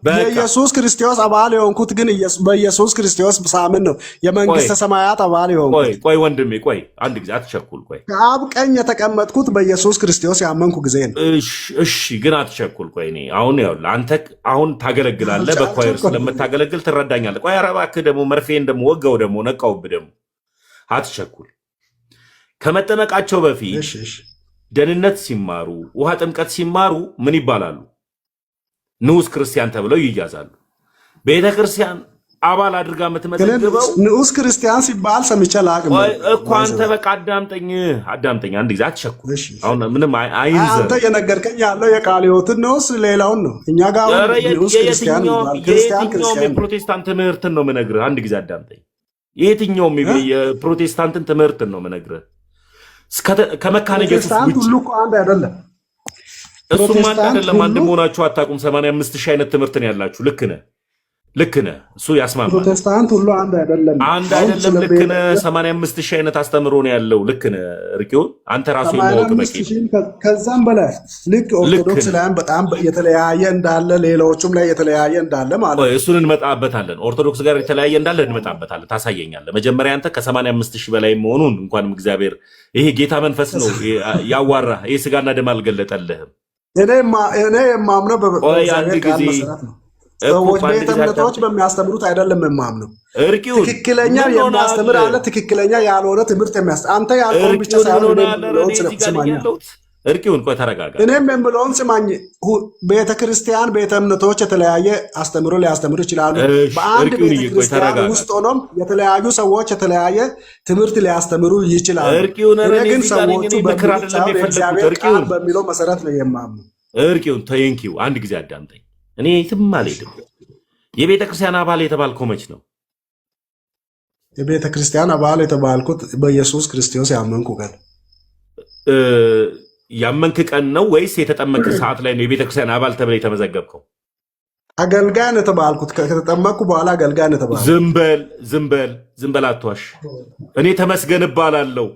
የኢየሱስ ክርስቶስ አባል የሆንኩት ግን በኢየሱስ ክርስቶስ ሳምን ነው የመንግስተ ሰማያት አባል የሆንኩት።
ቆይ ወንድሜ ቆይ አንድ ጊዜ አትቸኩል። ቆይ
ከአብ ቀኝ የተቀመጥኩት በኢየሱስ ክርስቶስ ያመንኩ ጊዜ ነው።
እሺ ግን አትቸኩል። ቆይ እኔ አሁን ያውልህ አንተ አሁን ታገለግላለህ፣ በኳየር ስለምታገለግል ትረዳኛለህ። ቆይ ኧረ እባክህ ደግሞ መርፌን ደግሞ ወጋው ደግሞ ነቃውብህ ደግሞ አትቸኩል። ከመጠመቃቸው በፊት ደህንነት ሲማሩ ውሃ ጥምቀት ሲማሩ ምን ይባላሉ? ንዑስ ክርስቲያን ተብለው ይያዛሉ። ቤተክርስቲያን አባል አድርጋ የምትመዘግበው
ንዑስ ክርስቲያን ሲባል ሰምቼ አላውቅም
እኮ። አንተ በቃ አዳምጠኝ አንድ ጊዜ አትቸኩል። አሁን ምንም አይንዘር።
አንተ የነገርከኝ ያለው የቃል ሕይወትን ነው ሌላውን ነው እኛ ጋር ንዑስ ክርስቲያን
የትኛውም የፕሮቴስታንት ትምህርትን ነው የምነግርህ። አንድ ጊዜ አዳምጠኝ። የትኛውም የፕሮቴስታንትን ትምህርትን ነው የምነግርህ። ከመካነ ኢየሱስ ውጭ
ሁሉ እኮ አንድ አይደለም።
እሱም አንድ አይደለም። አንድ መሆናችሁ አታውቁም። 85,000 አይነት ትምህርት ነው ያላችሁ። ልክ ነህ። እሱ ያስማማል።
ፕሮቴስታንት ሁሉ አንድ አይደለም።
አንድ አይደለም። ልክ ነህ። 85,000 አይነት አስተምሮ ነው ያለው። ልክ ነህ። እርቂውን አንተ ራሱ የማወቅ በቂ
ከዛም በላይ ልክ ኦርቶዶክስ ላይ በጣም የተለያየ እንዳለ ሌሎቹም ላይ የተለያየ እንዳለ ማለት ነው።
እሱን እንመጣበታለን። ኦርቶዶክስ ጋር የተለያየ እንዳለ እንመጣበታለን። ታሳየኛለህ። መጀመሪያ አንተ ከ85,000 በላይ መሆኑን እንኳንም እግዚአብሔር ይሄ ጌታ መንፈስ ነው ያዋራህ። ይሄ ስጋና ደም አልገለጠልህም።
እኔ የማምነው በእግዚአብሔር ቃል መሰረት ነው። ሰዎች ቤተ እምነቶች በሚያስተምሩት አይደለም የማምነው። ትክክለኛ የሚያስተምር አለ፣ ትክክለኛ ያልሆነ ትምህርት የሚያስተምር አንተ ያልሆነ ብቻ ሳይሆን
እርቂውን ቆይ ተረጋጋ።
እኔም የምለውን ስማኝ። ቤተክርስቲያን ቤተ እምነቶች የተለያየ አስተምሮ ሊያስተምሩ ይችላሉ። በአንድ ቤተክርስቲያን ውስጥ ሆኖም የተለያዩ ሰዎች የተለያየ ትምህርት ሊያስተምሩ ይችላሉ። እኔ ግን ሰዎቹ በእግዚአብሔር ቃል በሚለው መሰረት ነው የማምነው።
እርቂውን ተንኪው አንድ ጊዜ አዳምጠኝ። እኔ የትም አልሄድም። የቤተ ክርስቲያን አባል የተባልከው መች ነው?
የቤተ ክርስቲያን አባል የተባልኩት በኢየሱስ ክርስቶስ ያመንኩ ቀን።
ያመንክ ቀን ነው ወይስ የተጠመቅ ሰዓት ላይ ነው የቤተ ክርስቲያን አባል ተብለ የተመዘገብከው?
አገልጋይ ነው የተባልኩት። ከተጠመቅኩ በኋላ አገልጋይ ነው የተባልኩት።
ዝም በል አትዋሽ። እኔ ተመስገን እባላለሁ።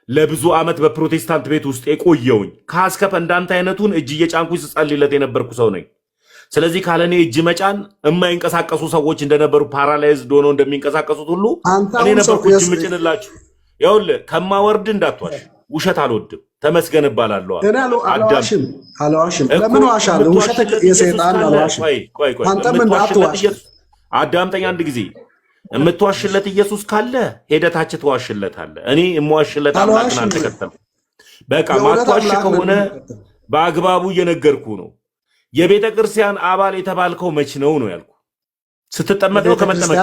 ለብዙ ዓመት በፕሮቴስታንት ቤት ውስጥ የቆየውኝ ከአስከፈ እንዳንተ አይነቱን እጅ እየጫንኩኝ ስጸልይለት የነበርኩ ሰው ነኝ። ስለዚህ ካለኔ እጅ መጫን የማይንቀሳቀሱ ሰዎች እንደነበሩ ፓራላይዝድ ሆነው እንደሚንቀሳቀሱት ሁሉ እኔ ነበርኩ እጅ ምጭንላችሁ። ይኸውልህ ከማወርድ እንዳትዋሽ። ውሸት አልወድም። ተመስገን እባላለሁ።
አልዋሽም። ለምን ዋሻለሁ? ውሸት የሰይጣን አልዋሽም። አንተም እንዳትዋሽ።
አዳምጠኝ አንድ ጊዜ። የምትዋሽለት ኢየሱስ ካለ ሄደታች ትዋሽለታለህ። እኔ የምዋሽለት አምላክን አልተከተልኩም። በቃ ማትዋሽ ከሆነ በአግባቡ እየነገርኩ ነው። የቤተ ክርስቲያን አባል የተባልከው መች ነው ያልኩ? ስትጠመቅ ነው? ከመጠመቅ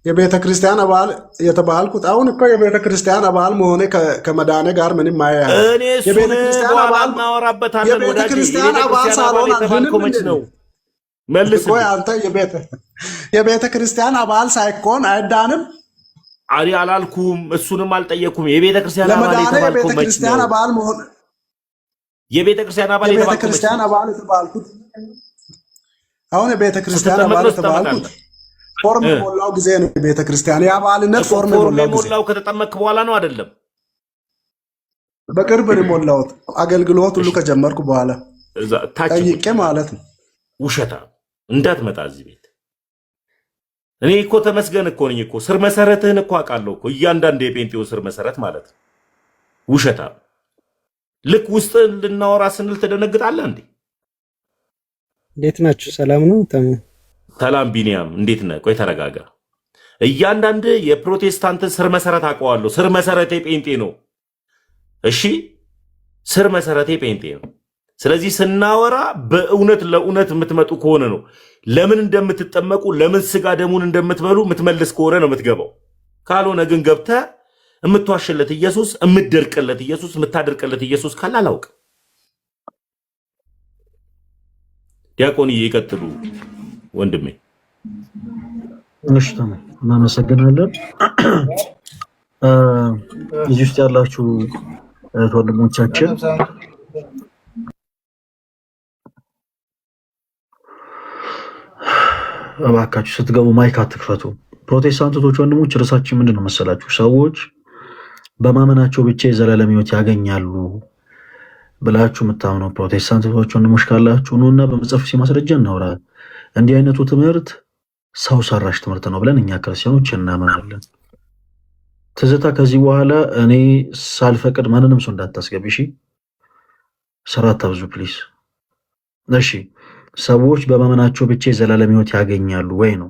የቤተ ክርስቲያን አባል የተባልኩት አሁን እኮ የቤተ ክርስቲያን አባል መሆኔ ከመዳኔ ጋር ምንም አያያዝ።
የቤተ ክርስቲያን አባል እናወራበታለን።
የቤተ ክርስቲያን አባል ሳልሆን
የተባልከው መች ነው? መልስልኝ።
ቆይ አንተ የቤተ ክርስቲያን አባል ሳይኮን አይዳንም?
አሪ አላልኩም፣ እሱንም አልጠየኩም። የቤተ ክርስቲያን አባል
ለመዳኔ
የተባልኩ
የቤተ
መች
ክርስቲያን
ነው?
አባል መሆን
የቤተ ክርስቲያን አባል
የቤተ
የተባልኩ መች
ክርስቲያን
ነው?
አባል የተባልኩት አሁን የቤተ ክርስቲያን
ስትጠመቅ
አባል
ነው
የተባልኩት
ትጠመቃለህ።
ፎርም የሞላው ጊዜ ነው። የቤተ ክርስቲያን የአባልነት
እኮ
ፎርም
ፎርም
የሞላው ጊዜ
የሞላው ከተጠመቅክ በኋላ ነው አይደለም?
በቅርብ ነው የሞላሁት። አገልግሎት ሁሉ ከጀመርኩ በኋላ
እዛ ታች
ጠይቄ ማለት ነው።
ውሸታ እንዳትመጣ እዚህ ቤት። እኔ እኮ ተመስገን እኮ ነኝ እኮ ስር መሰረትህን እኮ አውቃለሁ እኮ እያንዳንዱ የጴንጤው ስር መሰረት ማለት ነው። ውሸታ ልክ ውስጥ ልናወራ ስንል ትደነግጣለህ እንዴ?
እንዴት ናችሁ? ሰላም ነው?
ሰላም ቢኒያም፣ እንዴት ነህ? ቆይ ተረጋጋ። እያንዳንድ የፕሮቴስታንትን ስር መሰረት አውቀዋለሁ። ስር መሰረቴ ጴንጤ ነው። እሺ፣ ስር መሰረቴ ጴንጤ ነው። ስለዚህ ስናወራ በእውነት ለእውነት የምትመጡ ከሆነ ነው። ለምን እንደምትጠመቁ ለምን ስጋ ደሙን እንደምትበሉ የምትመልስ ከሆነ ነው የምትገባው። ካልሆነ ግን ገብተህ የምትዋሽለት ኢየሱስ፣ የምትደርቅለት ኢየሱስ፣ የምታደርቅለት ኢየሱስ ካለ አላውቅም። ዲያቆንዬ ይቀጥሉ ወንድሜ።
እሺ እናመሰግናለን። እዚህ ውስጥ ያላችሁ ወንድሞቻችን እባካችሁ ስትገቡ ማይክ አትክፈቱ። ፕሮቴስታንቶች ወንድሞች ርዕሳችን ምንድን ነው መሰላችሁ? ሰዎች በማመናቸው ብቻ የዘላለም ሕይወት ያገኛሉ ብላችሁ የምታምነው ፕሮቴስታንቶች ወንድሞች ካላችሁ ኑና በመጽሐፍ ማስረጃ እናውራ። እንዲህ አይነቱ ትምህርት ሰው ሰራሽ ትምህርት ነው ብለን እኛ ክርስቲያኖች እናምናለን። ትዝታ ከዚህ በኋላ እኔ ሳልፈቅድ ማንንም ሰው እንዳታስገቢ እሺ? ስራ አታብዙ ፕሊስ። እሺ ሰዎች በማመናቸው ብቻ የዘላለም ሕይወት ያገኛሉ ወይ ነው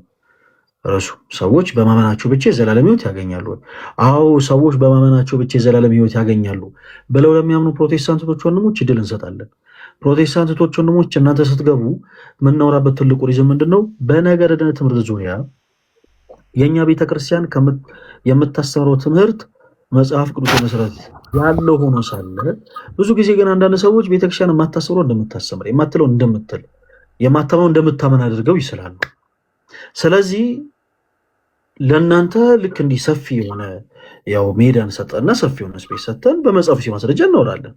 ርዕሱ። ሰዎች በማመናቸው ብቻ የዘላለም ሕይወት ያገኛሉ ወይ? አዎ ሰዎች በማመናቸው ብቻ የዘላለም ሕይወት ያገኛሉ ብለው ለሚያምኑ ፕሮቴስታንቶች ወንድሞች እድል እንሰጣለን። ፕሮቴስታንቶች ወንድሞች እናንተ ስትገቡ የምናወራበት ትልቁ ሪዝም ምንድን ነው? በነገረ ድነት ትምህርት ዙሪያ የእኛ ቤተክርስቲያን የምታስተምረው ትምህርት መጽሐፍ ቅዱስ መሰረት ያለው ሆኖ ሳለ ብዙ ጊዜ ግን አንዳንድ ሰዎች ቤተክርስቲያን የማታስተምረው እንደምታስተምር የማትለው እንደምትል የማታመው እንደምታመን አድርገው ይስላሉ። ስለዚህ ለእናንተ ልክ እንዲህ ሰፊ የሆነ ያው ሜዳን ሰጠና ሰፊ የሆነ ስፔስ ሰጠን በመጽሐፍ ማስረጃ እናወራለን።